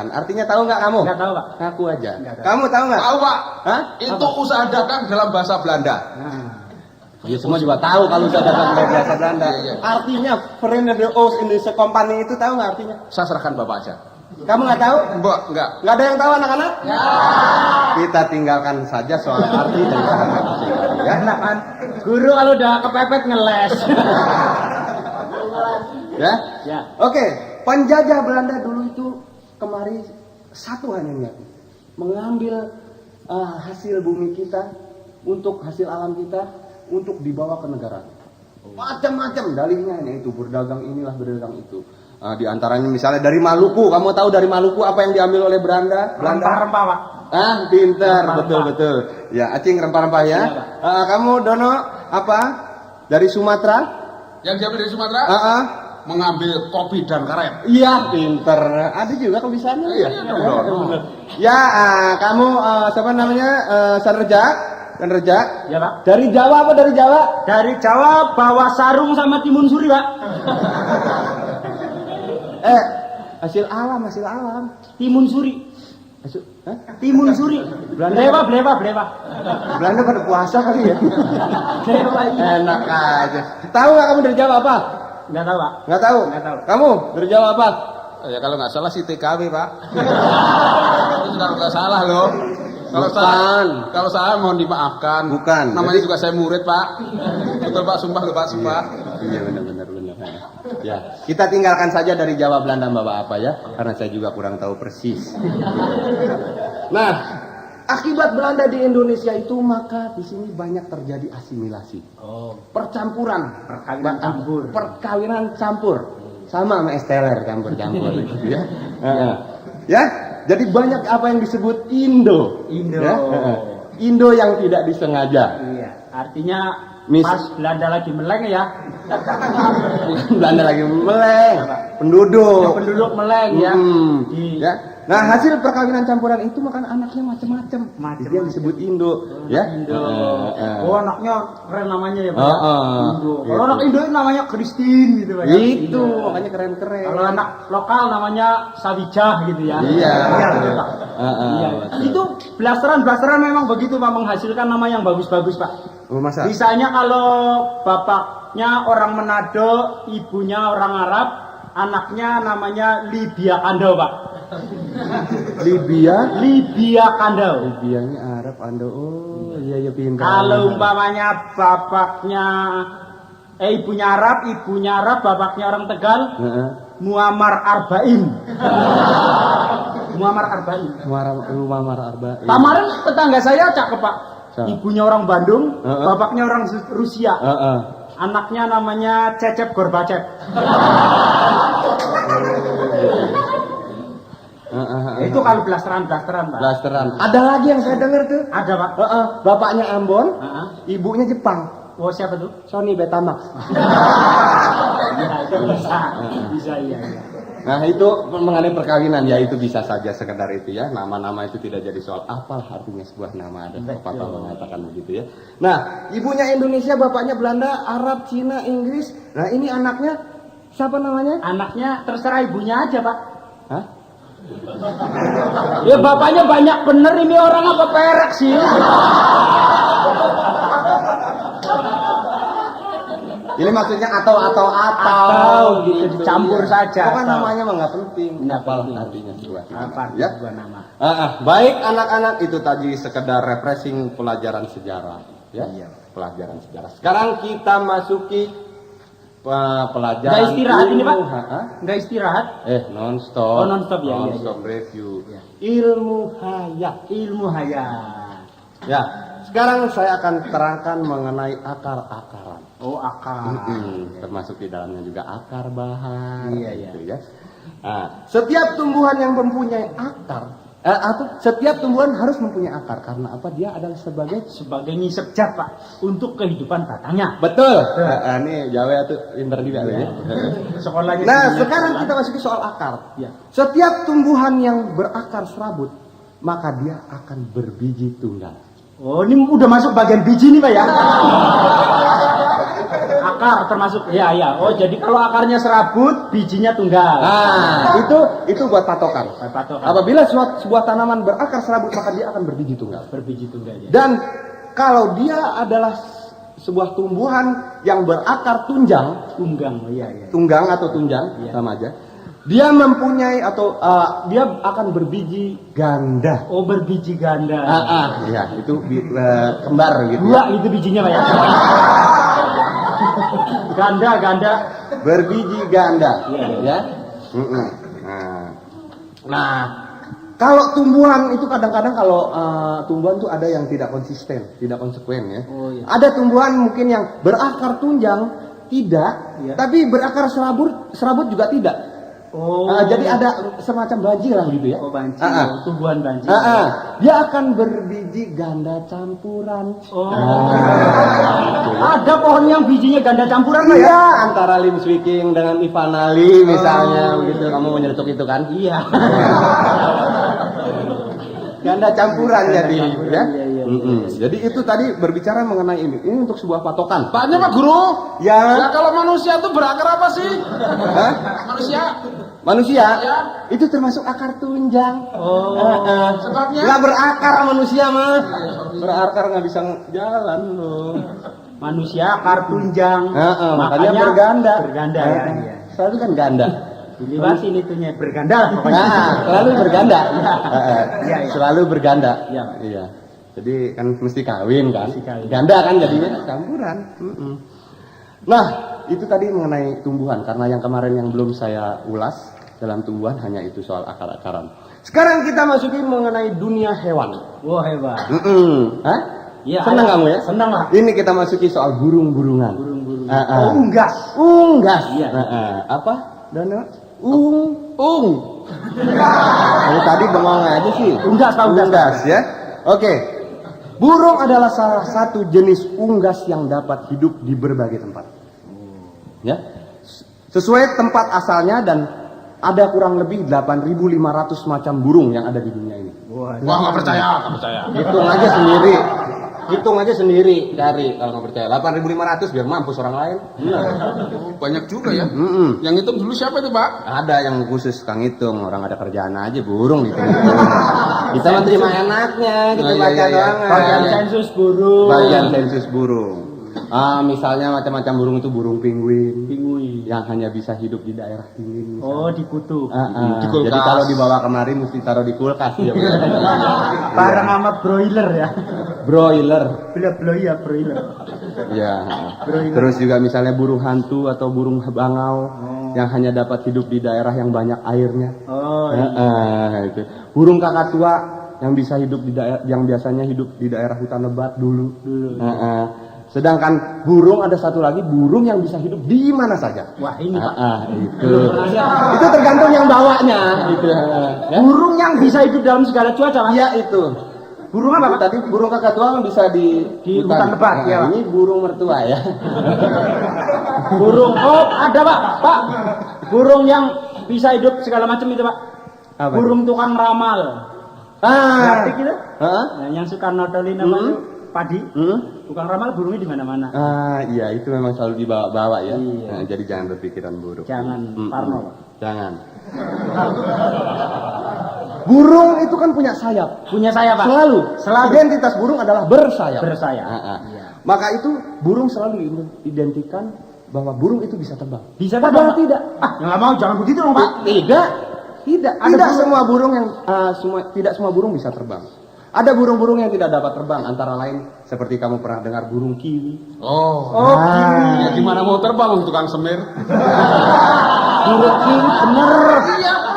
Artinya tahu nggak kamu? Enggak tahu, Pak. Ngaku aja. Nggak tahu. Kamu tahu nggak? Tahu, Pak. Hah? Itu usaha dagang dalam bahasa Belanda. Ya semua juga tahu kalau sudah datang dari bahasa Belanda. Iya. Artinya Verenigde Oost-Indische Compagnie itu tahu nggak artinya? Saya serahkan Bapak aja. Kamu nggak tahu? Mbak, enggak. Nggak ada yang tahu anak-anak? Ya. Kita tinggalkan saja soal arti dari kata ya. Enak kan? Guru kalau udah kepepet ngeles. Ya. Ya. Oke, penjajah Belanda dulu itu kemari satu hanya niat, mengambil hasil bumi kita, untuk hasil alam kita, untuk dibawa ke negara. Macam-macam dalihnya itu berdagang inilah berdagang itu. Di antaranya misalnya dari Maluku, kamu tahu dari Maluku apa yang diambil oleh Belanda? Rempah-rempah, Pak. Pinter, Rempah-rempah. betul. Ya, Acing rempah-rempah ya. Iya, Kamu Dono apa? Dari Sumatera? Yang diambil dari Sumatera mengambil kopi dan karet. Iya, pinter. Ada juga kebisaannya ya. Dono. Ya, kamu siapa namanya? Sanerja? Ya, Pak. Dari Jawa apa dari Jawa? Dari Jawa bawa sarung sama timun suri, Pak. Hasil alam. Timun suri. Hah? Timun suri. Belanda. Blewa. Belanda pada puasa kali ya. Blewa, iya. Enak aja. Tahu nggak kamu dari Jawa apa? Enggak tahu, Pak. Nggak tahu. Nggak tahu. Kamu dari Jawa apa? Ya kalau nggak salah si TKW, Pak. Itu sudah nggak salah loh. Bukan. Kalau salah mohon dimaafkan. Bukan. Namanya juga saya murid, Pak. Betul, Pak, sumpah loh, Pak, sumpah. Iya benar. Ya, kita tinggalkan saja dari Jawa Belanda Bapak apa ya, karena saya juga kurang tahu persis. Nah, akibat Belanda di Indonesia itu maka di sini banyak terjadi asimilasi. Percampuran, perkawinan campur. Sama sama esteller campur-campur ya. Ya, jadi banyak apa yang disebut Indo. Ya? Indo yang tidak disengaja. Iya, artinya Mis- pas Belanda lagi meleng ya. Belanda lagi meleng, penduduk Penduduk meleng ya. Hmm, Di ya. Nah, hasil perkawinan campuran itu makan anaknya macam-macam. Itu yang disebut Indo, ya. Indo. Oh, anaknya keren namanya ya, Pak. Indo. Gitu. Kalau anak Indo itu namanya Christine gitu, Pak. ya? Itu makanya keren-keren. Kalau anak lokal namanya Sawijah gitu ya. Iya. Iya, Pak. Iya. Itu blasteran memang begitu, Pak, menghasilkan nama yang bagus-bagus, Pak. Oh, masa? Misalnya kalau bapaknya orang Manado, ibunya orang Arab, anaknya namanya Libya Kandau, Pak. Libya? Libya Kandau. Libyanya Arab, Ando. Oh, iya pintar. Kalau umpamanya bapaknya ibunya Arab, bapaknya orang Tegal, Muammar Arba'in. Muammar Arba'in. Muammar Arba'in. Kemarin tetangga saya cakep, Pak. Siapa? Ibunya orang Bandung, bapaknya orang Rusia. Anaknya namanya Cecep Gorbachev. Itu kalau blasteran, Pak. Blasteran. Ada lagi yang saya dengar tuh. Ada, Pak. Bapaknya Ambon, ibunya Jepang. Oh, siapa tuh? Sony Betamax. Iya, itu bisa. Bisa, iya. Nah, itu mengenai perkawinan ya, itu bisa saja sekedar itu ya. Nama-nama itu tidak jadi soal apa artinya sebuah nama, ada pepatah mengatakan begitu ya. Nah, ibunya Indonesia, bapaknya Belanda, Arab, Cina, Inggris. Nah, ini anaknya siapa namanya? Anaknya terserah ibunya aja, Pak. Hah? Ya bapaknya banyak bener, ini orang apa perek sih? Ini maksudnya atau gitu, dicampur saja. Pokoknya atau. namanya mah nggak penting. Nggak Apa penting. artinya sebuah Apa ya? sebuah nama? Baik anak-anak, itu tadi sekedar refreshing pelajaran sejarah ya. Iya. Pelajaran sejarah. Sekarang kita masuki pelajaran. Nggak istirahat ini, Pak? Hah? Nggak istirahat? Non-stop. Oh, non-stop, ya, Non-stop iya. review. Iya. Ilmu hayat. Ilmu hayat. Ya. Sekarang saya akan terangkan mengenai akar-akaran. Oh, akar. Termasuk di dalamnya juga akar bahar. Iya, gitu ya. Nah, setiap tumbuhan yang mempunyai akar, atau setiap tumbuhan harus mempunyai akar karena apa? Dia adalah sebagai Sebagai ngisep jat, Pak, untuk kehidupan batangnya. betul. Ini Jawa tuh pinter juga ya. Sekolahnya. Nah, dunia sekarang sekolah. kita masuki soal akar. Ya. Setiap tumbuhan yang berakar serabut, maka dia akan berbiji tunggal. Oh, ini udah masuk bagian biji nih, Pak ya? Akar termasuk, ya. Oh, jadi kalau akarnya serabut, bijinya tunggal. Nah, itu buat patokan. Patokan. Apabila sebuah tanaman berakar serabut, maka dia akan berbiji tunggal. Berbiji tunggal ya. Dan kalau dia adalah sebuah tumbuhan yang berakar tunjang, Tunggang, oh iya. tunggang atau tunjang, Iya. sama aja. Dia mempunyai atau dia akan berbiji ganda. Oh, berbiji ganda. Ya, itu kembar gitu. Dua itu bijinya, Pak ya. Ganda. Berbiji ganda, Iya. ya. Nah, kalau tumbuhan itu kadang-kadang kalau tumbuhan tuh ada yang tidak konsisten, tidak konsekuen ya. Oh, iya. Ada tumbuhan mungkin yang berakar tunjang tidak, Iya. tapi berakar serabut juga tidak. Oh. Jadi ada semacam banjir lah gitu ya. Oh, banjir. Ah. Tumbuhan banjir. Dia akan berbiji ganda campuran. Oh. Gitu ya. Ada pohon yang bijinya ganda campuran, Pak ya? Iya, antara Lim Swiking dengan Ivan Ali misalnya, begitu kamu menyeletuk itu kan? Iya. Ganda campuran jadi, ya. Iya. Jadi itu tadi berbicara mengenai ini. Ini untuk sebuah patokan. Paknya Pak Guru. Ya. Ya kalau manusia itu berakar apa sih? Hah? Manusia. Manusia itu termasuk akar tunjang. Oh. Sebabnya? Nggak berakar manusia mah. Berakar nggak bisa jalan loh. Manusia akar tunjang. Makanya berganda. Berganda ya. Iya. Selalu kan ganda. Dilibasin itunya berganda lah pokoknya. Nah, selalu berganda. Iya. Selalu berganda. Iya. Iya. Jadi kan mesti kawin kan. Mesti kawin. Ganda kan jadinya campuran. Nah, itu tadi mengenai tumbuhan karena yang kemarin yang belum saya ulas dalam tumbuhan hanya itu soal akar-akaran. Sekarang kita masuki mengenai dunia hewan. Wah, hebat. Hah? Iya, Senang ayo. kamu ya? Senang lah. Ini kita masuki soal burung-burungan. Burung-burung. Oh, unggas. Unggas. Iya. Apa? Dana? Dari tadi bengong aja sih. Unggas, Pak, unggas. Unggas ya. Oke. Burung adalah salah satu jenis unggas yang dapat hidup di berbagai tempat. Ya. Sesuai tempat asalnya dan ada kurang lebih 8.500 macam burung yang ada di dunia ini. Wah, nggak percaya. Hitung aja sendiri, cari kalau nggak percaya. 8.500 biar mampus orang lain. Banyak juga ya. Yang hitung dulu siapa itu, Pak? Ada yang khusus kang hitung, orang ada kerjaan aja burung hitung. Kita mah terima enaknya, kita baca doang. Bagian sensus burung. Bagian sensus burung. Misalnya macam-macam burung itu burung penguin. Yang hanya bisa hidup di daerah dingin. Oh, di kutub. Di kulkas. Jadi kalau dibawa kemari mesti taruh di kulkas ya. Bareng sama broiler ya. Broiler. Broiler. Ya. Broiler. Terus juga misalnya burung hantu atau burung bangau yang hanya dapat hidup di daerah yang banyak airnya. Oh, Itu. Burung kakak tua yang bisa hidup di daerah yang biasanya hidup di daerah hutan lebat dulu. Sedangkan burung ada satu lagi burung yang bisa hidup di mana saja. wah ini Pak. Itu tergantung yang bawanya. Gitu. Ya? Burung yang bisa hidup dalam segala cuaca, Mas. Iya itu. Burung apa, Pak? Tadi burung kakak tua kan bisa di hutan lebat, ya, Pak. Ini burung mertua ya. Burung, ada Pak. Pak, burung yang bisa hidup segala macam itu, Pak. Apa Burung tukang ramal. Ngerti gitu? Nah, yang suka nodolin apa itu? Padi. Tukang ramal burungnya di mana-mana. Iya itu memang selalu dibawa-bawa ya. Iya. Nah, jadi jangan berpikiran buruk. Jangan parno, Pak. Jangan. Burung itu kan punya sayap. Punya saya, Pak. Selalu. Selalu. Identitas burung adalah bersayap. Bersayap. Iya. Maka itu burung selalu diidentikan bahwa burung itu bisa terbang. Bisa Padahal terbang, Pak? tidak. Nggak mau, jangan begitu dong, Pak. Tidak. Ada Tidak burung- semua burung yang tidak semua burung bisa terbang. Ada burung-burung yang tidak dapat terbang, antara lain seperti kamu pernah dengar burung kiwi. Ya gimana mau terbang untuk tukang semir? Burung kiwi bener.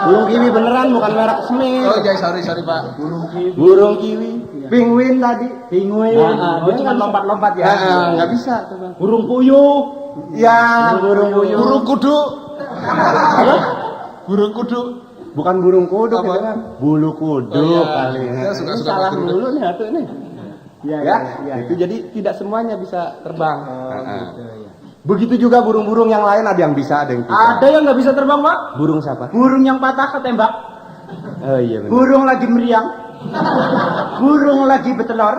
Burung kiwi beneran bukan merek semir. Oh, ya sorry Pak. Burung kiwi, penguin tadi. Penguin. Dia Cuma nggak lompat-lompat ya. nggak bisa terbang. Burung puyuh. Ya, burung puyuh. Burung kudu. Apa? Burung kudu. Bukan burung kuduk, Apa? ya, bulu kuduk Oh, iya. kali. Saya suka-suka Salah pakai dulu nih satu nih. Iya, Ya, iya. itu jadi tidak semuanya bisa terbang. Gitu, ya. Begitu juga burung-burung yang lain ada yang bisa, ada yang tidak. Ada yang nggak bisa terbang, Pak. Burung siapa? Burung yang patah ketembak. Oh iya benar. Burung lagi meriang. Burung lagi betelor.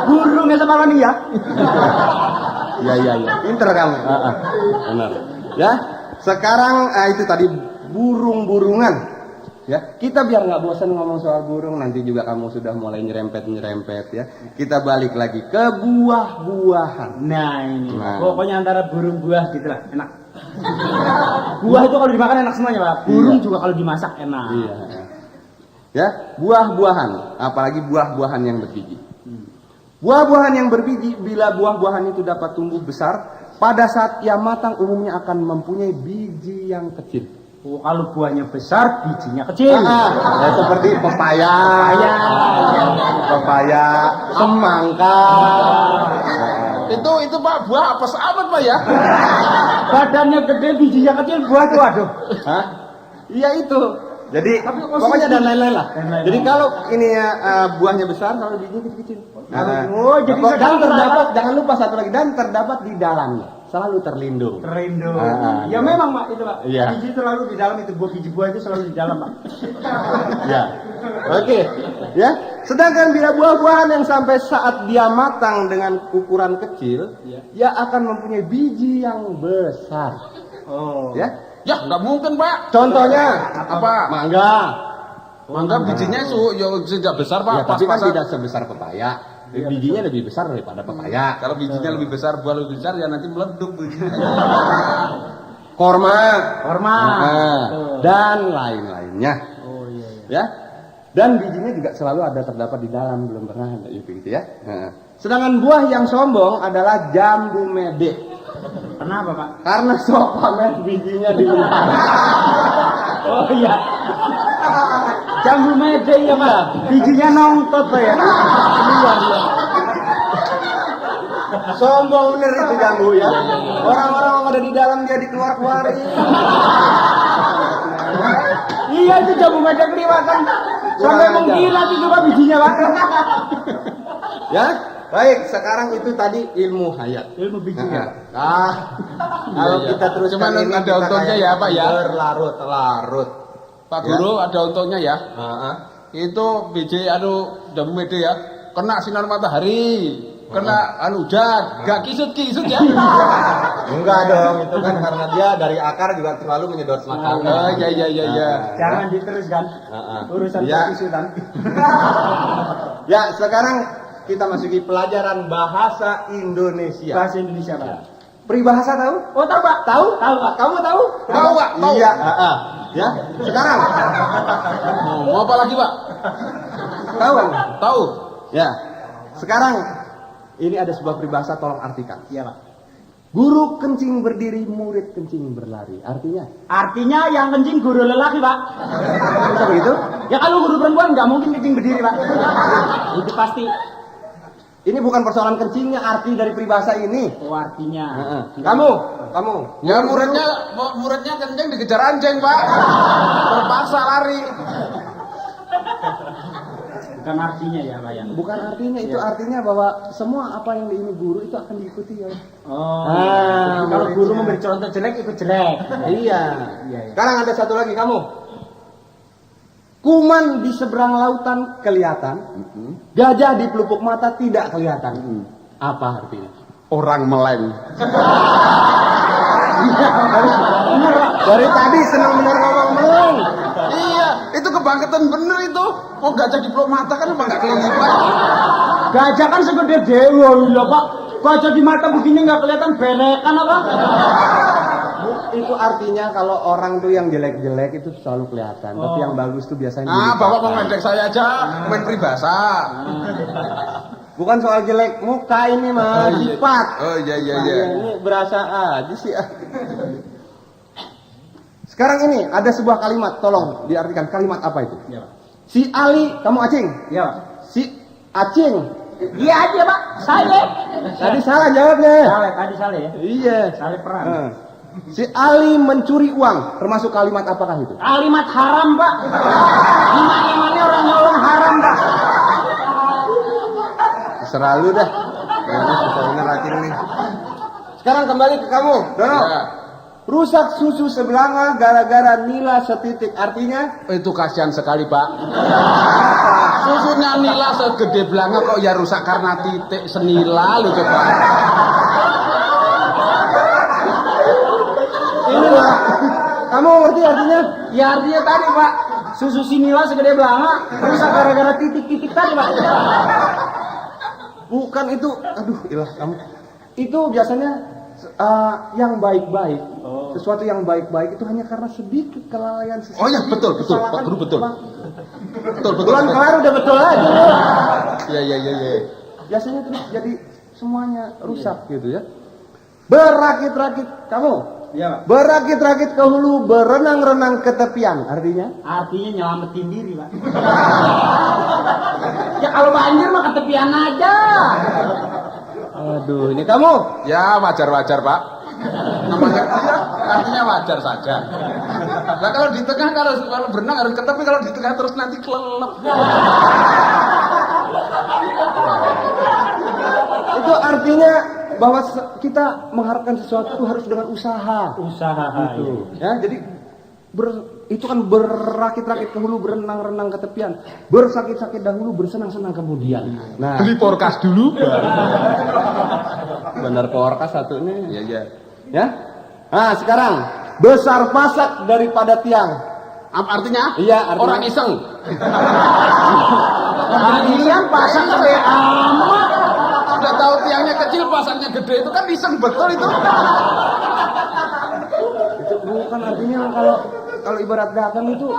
Burungnya sama mania. Iya. Pinter kamu. Benar. Ya. Sekarang itu tadi burung-burungan. Ya, kita biar nggak bosan ngomong soal burung, nanti juga kamu sudah mulai nyerempet ya. Kita balik lagi ke buah-buahan. Nah ini, Nah. pokoknya antara burung buah gitulah, enak. Buah itu kalau dimakan enak semuanya, Pak. Burung juga kalau dimasak enak. Iya. Ya, buah-buahan, apalagi buah-buahan yang berbiji. Buah-buahan yang berbiji, bila buah-buahan itu dapat tumbuh besar, pada saat ia matang umumnya akan mempunyai biji yang kecil. Oh, kalau buahnya besar, bijinya kecil. Ya, seperti pepaya, semangka. Itu Pak buah apa sahabat Pak ya? Badannya gede, bijinya kecil, buah tuh aduh. Hah? Iya itu. Jadi Tapi kok pokoknya sih- dan lain-lain lah. Dan lain-lain. Jadi kalau ini ya buahnya besar, kalau bijinya kecil-kecil. Oh, jadi dan sedang terdapat, jangan lupa satu lagi, dan terdapat di dalamnya, selalu terlindung. Terlindung. Ah, Ya iya. memang, Pak, itu, Pak. Iya. Biji selalu di dalam itu, biji buah itu selalu di dalam, Pak. Ya, oke, ya. Sedangkan bila buah-buahan yang sampai saat dia matang dengan ukuran kecil, ia akan mempunyai biji yang besar. Oh. Ya, Ya nggak mungkin Pak. contohnya Apa? mangga. Mangga bijinya tidak besar Pak. Ya, tapi kan Pas-pasan. tidak sebesar pepaya. Bijinya lebih besar daripada pepaya. Kalau bijinya lebih besar, buah lebih besar ya nanti meleduk bijinya. Korma, Korma. Tuh. dan lain-lainnya. Oh iya. Ya. Dan bijinya juga selalu ada terdapat di dalam, belum pernah ada gitu ya. Sedangkan buah yang sombong adalah jambu mede. Kenapa, Pak? Karena sok pamer bijinya di luar. Oh iya. Jambu mede ya, Pak. Bijinya nongtot, Pak ya. Iya. Sombong bener itu jambu ya. Orang-orang yang ada di dalam dia dikeluar-keluarin. Iya itu jambu mede kelihatan. Sampai Kurang ajar. mengkilat itu, Pak, bijinya, Pak. Ya. Baik, sekarang itu tadi ilmu hayat. Ilmu biji ya. Kalau Iya. kita teruskan Cuman ini ada kita untungnya kayak ya, Pak, ya. Berlarut-larut. Pak Ya. Guru ada untungnya ya. Heeh. Itu biji jamu mede ya. Kena sinar matahari, kena hujan, gak kisut-kisut ya. Enggak dong, itu kan karena dia dari akar juga selalu menyedot makanan. Oh, iya. Jangan diteruskan. Urusan Ya. perisutan. Ya, sekarang kita masuki pelajaran bahasa Indonesia. Bahasa Indonesia, Pak. Peribahasa tahu? Oh, tahu, Pak. Tahu? Tahu, Pak. Kamu tahu? Tahu, Pak, tahu. Iya, ya. Sekarang Mau apa lagi, Pak? tahu? Tahu. Ya. Sekarang ini ada sebuah peribahasa, tolong artikan. Iya, Pak. Guru kencing berdiri, murid kencing berlari. Artinya? Artinya yang kencing guru lelaki, Pak. Bisa begitu? Ya kalau guru perempuan nggak mungkin kencing berdiri, Pak. Itu pasti. Ini bukan persoalan kencingnya, arti dari peribahasa ini. Oh, artinya. Kamu. Ya muridnya kencing dikejar anjing, Pak. Terpaksa lari. Bukan artinya ya, Pak, ya. Bukan artinya, itu artinya bahwa semua apa yang diingini guru itu akan diikuti oleh. Oh. Ah, Kalau muridnya. guru memberi contoh jelek, ikut jelek. Iya. Iya. Sekarang ada satu lagi, kamu. Kuman di seberang lautan kelihatan, gajah di pelupuk mata tidak kelihatan. Apa artinya? Orang meleng. Dari tadi senang benar ngomong meleng. Iya, itu kebangkitan bener itu. Oh, gajah di peluk mata kan emang gak kelilipan. Gajah kan segede dewa, lho, Pak. Gajah di mata begini nggak kelihatan belekan apa? Itu artinya kalau orang tuh yang jelek-jelek itu selalu kelihatan, tapi yang bagus tuh biasanya. Bapak mau ngedek saya aja, main peribahasa. Bukan soal jelek muka ini mah, sifat. Oh iya. Ini berasa aja sih. Sekarang ini ada sebuah kalimat, tolong diartikan kalimat apa itu? Iya, Pak. Si Ali, kamu Acing? Iya, Pak. Si Acing. Iya aja, Pak. Saya. Tadi salah jawabnya. Tadi salah ya. Iya. Salah peran. Si Ali mencuri uang, termasuk kalimat apakah itu? Kalimat haram, Pak. Gimana orang nyolong haram, Pak? Terserah lu dah. Ini susah bener Acing nih. Sekarang kembali ke kamu, Dono. Ya. Rusak susu sebelanga gara-gara nila setitik, artinya? Itu kasihan sekali, Pak. Susunya nila segede belanga kok ya rusak karena titik senila lu coba. Ini lah. Kamu ngerti artinya? Ya artinya tadi, Pak. Susu sinila segede belanga rusak gara-gara titik-titik tadi, Pak. Bukan itu. Aduh, ilah kamu. Itu biasanya yang baik-baik. Sesuatu yang baik-baik itu hanya karena sedikit kelalaian. Oh ya, betul, Pak Guru, betul. Betul. Bulan kelar udah betul aja. Iya. Biasanya terus jadi semuanya rusak gitu ya. Berakit-rakit kamu. Iya, Pak. Berakit-rakit ke hulu, berenang-renang ke tepian. Artinya? Artinya nyelamatin diri, Pak. Ya kalau banjir mah ketepian aja. Aduh, ini kamu. Ya wajar, Pak. Namanya ya, artinya wajar saja. Nah kalau di tengah kalau berenang harus ke tepi, kalau di tengah terus nanti kelelep. Itu artinya bahwa kita mengharapkan sesuatu itu harus dengan usaha. Usaha. Gitu. Ya, jadi itu kan berakit-rakit ke hulu, berenang-renang ke tepian, bersakit-sakit dahulu, bersenang-senang kemudian. Nah, Beli porkas dulu. benar porkas satunya. Iya. Ya. Nah, sekarang besar pasak daripada tiang. Apa artinya? Iya, artinya Orang iseng. Kalian pasang gede amat. Sudah tahu tiangnya kecil, pasangnya gede, itu kan iseng betul itu. Itu bukan artinya kalau ibarat dagang itu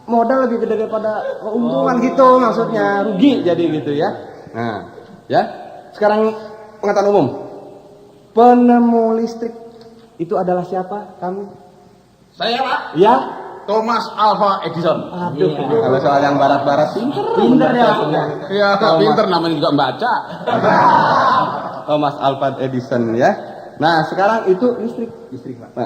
modal lebih gede daripada keuntungan gitu, maksudnya rugi jadi gitu ya. Nah, ya. Sekarang pengetahuan umum. Penemu listrik itu adalah siapa? Kamu? Saya, Pak. Ya. Thomas Alva Edison. Aduh, kalau soal yang barat-barat Pinter ya. Iya, pinter namanya juga membaca. Thomas Alva Edison ya. Nah, sekarang itu listrik, Pak.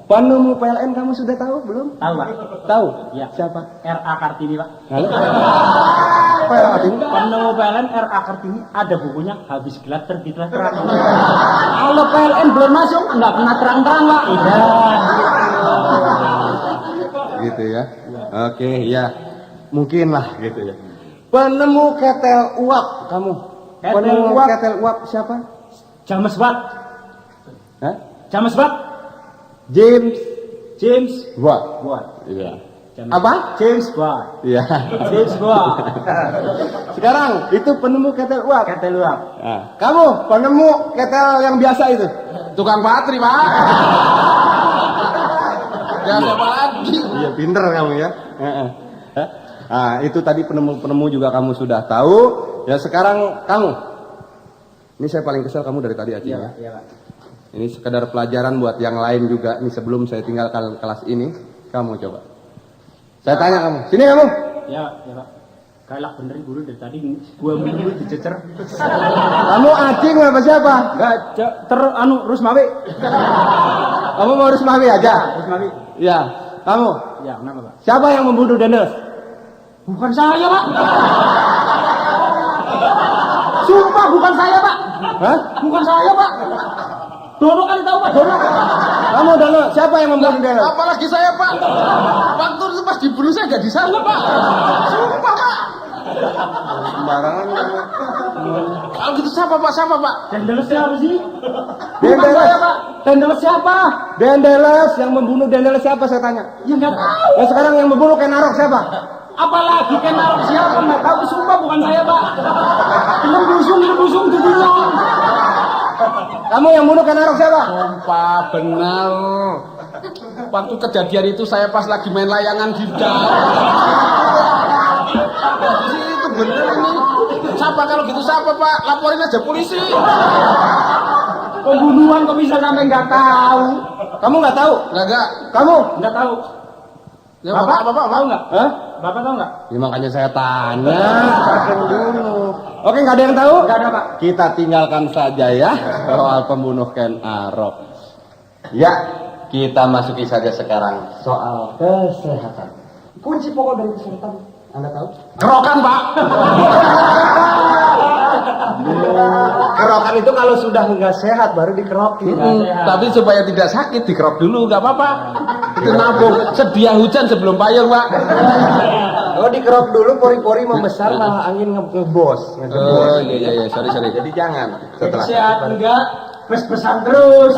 Penemu PLN kamu sudah tahu belum? Tahu Pak? Tahu? Iya. Siapa? R.A. Kartini Pak. Halo? Apa yang ada ini? Penemu PLN R.A. Kartini ada bukunya, habis gelap terbitlah terang. Kalau PLN belum masuk, nggak pernah terang-terang, Pak. Iya. Gitu ya. Oke, ya. Mungkin lah gitu ya. Penemu ketel uap kamu. Ketel Penemu uap. ketel uap siapa? James Watt. Hah? James Watt. James James Watt. Watt. Iya. James- Apa? James Watt. Iya. James Watt. Sekarang itu penemu ketel uap. Ketel uap. Nah, kamu penemu ketel yang biasa itu. Tukang patri, Pak. Ya siapa lagi? Iya, pinter kamu ya. Heeh. Nah, itu tadi penemu-penemu juga kamu sudah tahu. Ya sekarang kamu. Ini saya paling kesel kamu dari tadi Aceh ya. Iya Pak. Ini sekedar pelajaran buat yang lain juga. Ini sebelum saya tinggalkan kelas ini, kamu coba. Saya tanya kamu. Sini kamu. Ya Pak. Galak bener guru dari tadi 2 minggu dicecer. Kamu Acing apa siapa? Enggak, Rusmawi. Kamu mau Rusmawi aja? Rusmawi. Ya. Kamu. Ya, kenapa Pak? Siapa yang membunuh Daniels? Bukan saya Pak. Sumpah bukan saya Pak. Hah? Bukan saya Pak. Dono kali tahu Pak, Dono. Kamu Daniels. Siapa yang membunuh Daniels? Apalagi saya, Pak. Waktu itu pas dibunuh saya nggak di sana, Pak. Sumpah, Pak. Sembarangan kamu. Kalau gitu siapa, Pak? Siapa, Pak? Dendeles siapa sih? Dendeles. Bukan saya Pak. Dendeles siapa? Daniels yang membunuh Daniels siapa saya tanya? Ya nggak tahu. Ya sekarang yang membunuh Ken Arok siapa? Apalagi kenal siapa nggak tahu. Sumpah bukan saya Pak. Belum busung dibilang. Kamu yang bunuh Ken Arok siapa? Sumpah, benar. Waktu kejadian itu saya pas lagi main layangan di dalam. Itu bener ini. Siapa kalau gitu siapa, Pak? Laporin aja polisi. Pembunuhan kok bisa sampai nggak tahu? Kamu nggak tahu? Enggak. Kamu? Nggak tahu. Ya, Bapak tahu nggak? Hah? Bapak tahu nggak? Ya makanya saya tanya. Siapa yang bunuh? Oke, nggak ada yang tahu? Nggak ada Pak. Kita tinggalkan saja ya soal pembunuh Ken Arok. Ya, kita masuki saja sekarang soal kesehatan. Kunci pokok dari kesehatan, Anda tahu? Kerokan, Pak. Kerokan itu kalau sudah nggak sehat baru dikerokin. Tapi supaya tidak sakit dikerok dulu, nggak apa-apa. Itu nabung. Sedia hujan sebelum payung, Pak. Kalau dikerok dulu pori-pori membesar malah angin ngebos. Oh iya, sorry. Jadi jangan. Setelah Sehat enggak? Bes-besan terus.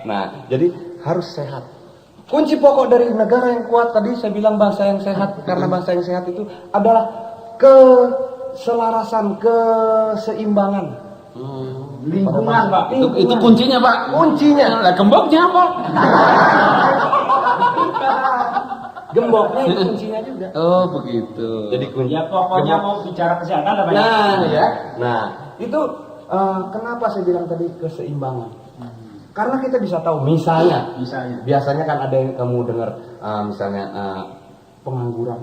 Nah, jadi harus sehat. Kunci pokok dari negara yang kuat tadi saya bilang bangsa yang sehat, karena bangsa yang sehat itu adalah keselarasan, keseimbangan. Lingkungan Pak. Itu kuncinya, Pak. Kuncinya. Lah gemboknya apa? Gemboknya itu kuncinya juga. Oh, begitu. Jadi kunci. Ya pokoknya mau bicara kesehatan lah Pak. Nah, ya. Nah, itu kenapa saya bilang tadi keseimbangan? Karena kita bisa tahu, misalnya, biasanya kan ada yang kamu dengar, misalnya pengangguran.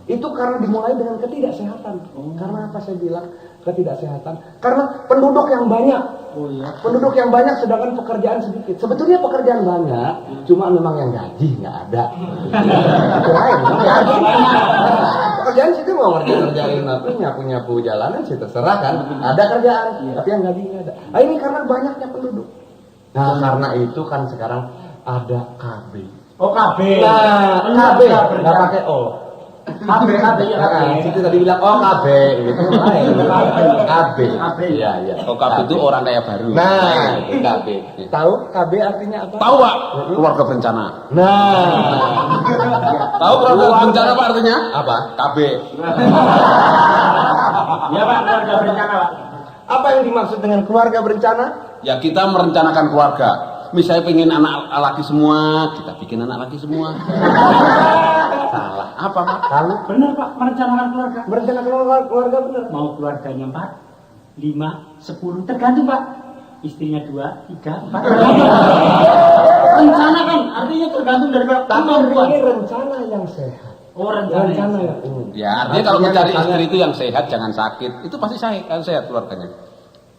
Itu karena dimulai dengan ketidaksehatan. Karena apa saya bilang ketidaksehatan? Karena penduduk yang banyak. Oh iya. Penduduk yang banyak sedangkan pekerjaan sedikit. Sebetulnya pekerjaan banyak, cuma memang yang gaji nggak ada. Itu lain. Pekerjaan situ mau ngerjain apa, nyapu jalanan sih terserah kan. Ada kerjaan, tapi yang gaji nggak ada. Nah ini karena banyaknya penduduk. Nah karena itu kan sekarang ada KB. Oh KB. Nah KB nggak pakai O. KB ya KB. Situ tadi bilang oh KB gitu. KB. Iya. OKB itu orang kaya baru. Nah, itu KB. Tahu KB artinya apa? Tahu, Pak? Keluarga berencana. Nah, Tahu keluarga berencana apa artinya? apa? KB. Ya Pak, keluarga berencana Pak. Apa yang dimaksud dengan keluarga berencana? Ya kita merencanakan keluarga. Misalnya pengen anak laki semua, kita bikin anak laki semua. Salah. Apa, Pak? Tahu? Benar Pak, merencanakan keluarga. Berencana keluarga bener. Mau keluarganya 4, 5, 10 tergantung Pak. Istrinya 2, 3, 4. Rencana kan artinya tergantung dari kemampuan. Ini rencana yang sehat. Oh rencana yang Ya, artinya kalau mencari istri itu yang sehat, jangan sakit. Itu pasti sehat keluarganya.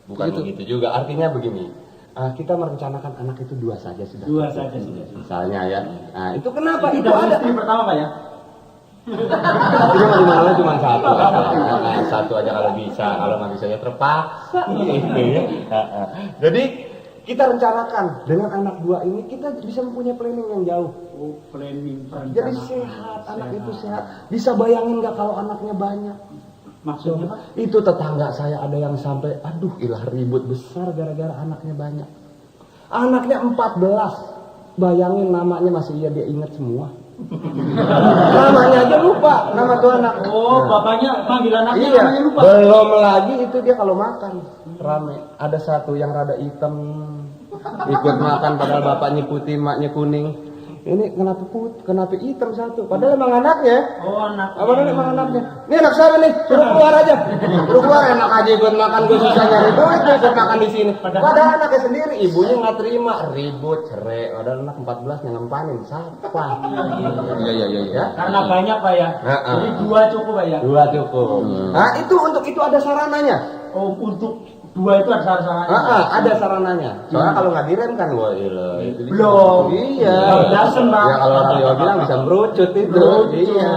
Bukan begitu juga. Artinya begini. kita merencanakan anak itu 2 saja sudah. 2 saja sudah. Misalnya ya. Nah, itu kenapa? Itu Itu ada. istri pertama Pak ya? Itu mah dimana cuma 1. Nah, 1 aja kalau bisa. Kalau nggak bisa ya terpaksa. Gitu ya. Jadi kita rencanakan dengan anak 2 ini kita bisa mempunyai planning yang jauh. Oh, planning perencanaan. Jadi sehat, anak itu sehat. Bisa bayangin nggak kalau anaknya banyak? Maksudnya Pak? Itu tetangga saya ada yang sampai, aduh ilah ribut besar gara-gara anaknya banyak. Anaknya 14. Bayangin namanya masih dia ingat semua. Namanya aja lupa, nama tuh anak. Oh, bapaknya manggil anaknya Iya, namanya lupa. belum lagi itu dia kalau makan rame. Ada satu yang rada hitam ikut makan padahal bapaknya putih, maknya kuning. Ini kenapa hitam satu? Padahal emang anaknya. Oh, anak. Padahal emang anaknya. Ini anak saya nih, suruh keluar aja. Suruh keluar, enak aja ikut makan, gue susah nyari duit nih ikut makan di sini. Padahal anaknya sendiri, ibunya nggak terima, ribut, cerai. Padahal anak 14 yang ngempanin, siapa? Iya. Karena banyak Pak ya. Jadi 2 cukup Pak ya. 2 cukup. Nah itu untuk itu ada sarananya. Oh, untuk 2 itu ada sarannya. Ada sarananya. Soalnya kalau nggak direm kan, wah itu Belum. Iya. Dasen, Pak. Ya kalau orang Jawa bilang bisa merucut itu. Merucut. Iya.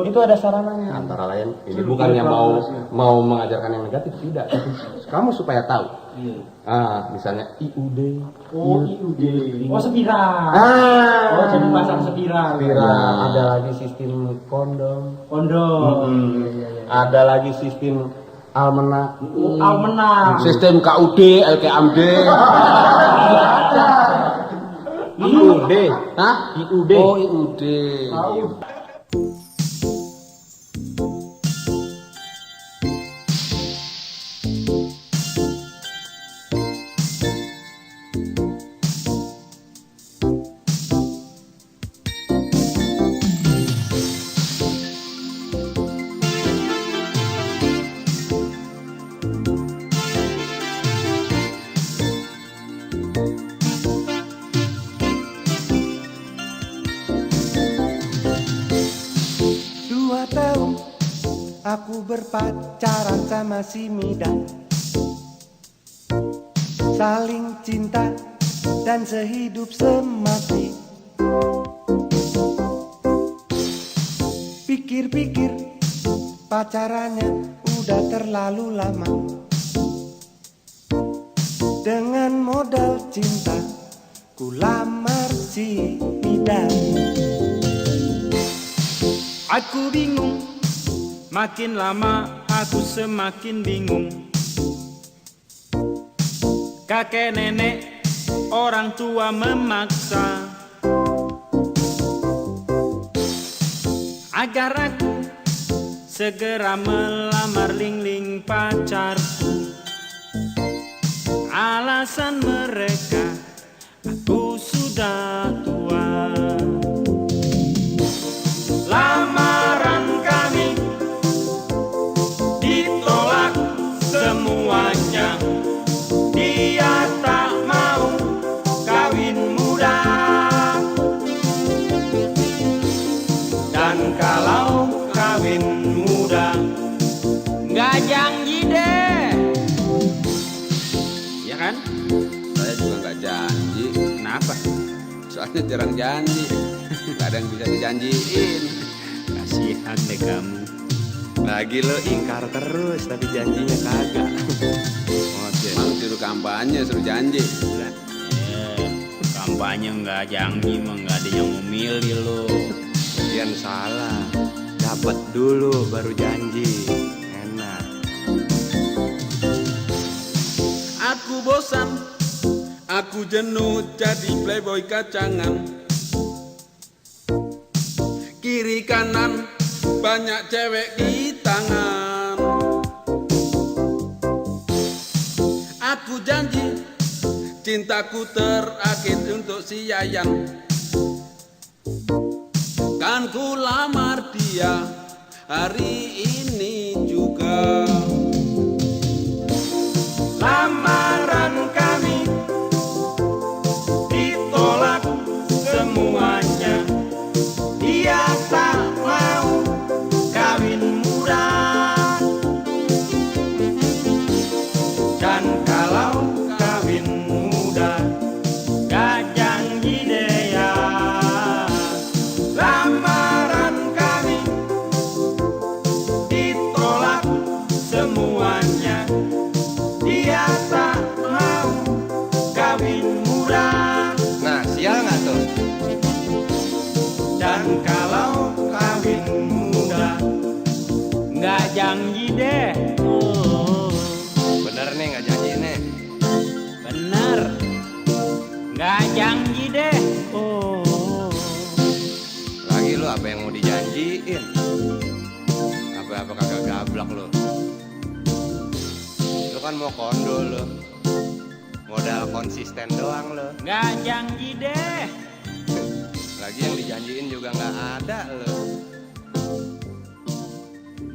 Itu ada sarananya. Antara lain, ini bukannya mau mengajarkan yang negatif, tidak. Tapi kamu supaya tahu. Misalnya IUD. Oh, IUD. Oh, spiral. Oh, jadi pasang spiral. Ada lagi sistem kondom. Kondom. Ada lagi sistem almanak. Almanak. Sistem KUD, LKMD. IUD. Hah? IUD. Oh, IUD. Aku berpacaran sama si Midan, saling cinta dan sehidup semati. Pikir-pikir pacarannya udah terlalu lama. Dengan modal cinta ku lamar si Midan. Aku bingung, makin lama aku semakin bingung. Kakek nenek orang tua memaksa agar aku segera melamar Ling-Ling pacarku. Alasan mereka, aku sudah tua. Lamaran kami ditolak semuanya. Dia tak mau kawin muda, dan kalau kawin muda nggak janji deh, ya kan? Saya juga nggak janji. Kenapa? Soalnya jarang janji. Nggak ada yang bisa dijanjiin. Kasihan deh kamu. Lagi lo ingkar terus tapi janjinya kagak. Oke. Emang suruh kampanye, suruh janji. Kampanye nggak janji mah nggak ada yang memilih lo. Yang salah. Dapat dulu baru janji. Enak. Aku bosan, aku jenuh jadi playboy kacangan. Kiri kanan banyak cewek di tangan. Aku janji cintaku terakhir untuk si Yayan. Kan ku lamar dia hari ini juga. Lamaran kami ditolak semuanya. Dia tak mau kawin muda, dan kalau kawin muda janji deh. Oh, Bener nih nggak janji nih. bener. Nggak janji deh. Oh, Lagi lu apa yang mau dijanjiin? Apa kagak gablak lu? Lu kan mau kondo lu. Modal konsisten doang lu. nggak janji deh. Lagi yang dijanjiin juga nggak ada lu.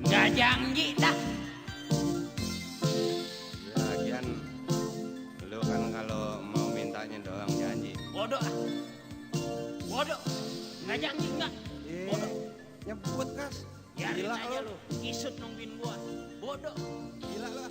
Nggak janji dah. Ya lagian lu kan kalau mau mintanya doang janji. Bodoh ah. Bodoh. Nggak janji nggak. Bodoh. Nyebut kas. Biarin Gila aja lu. lu. Isut nungguin gua. Bodoh. Gila lu.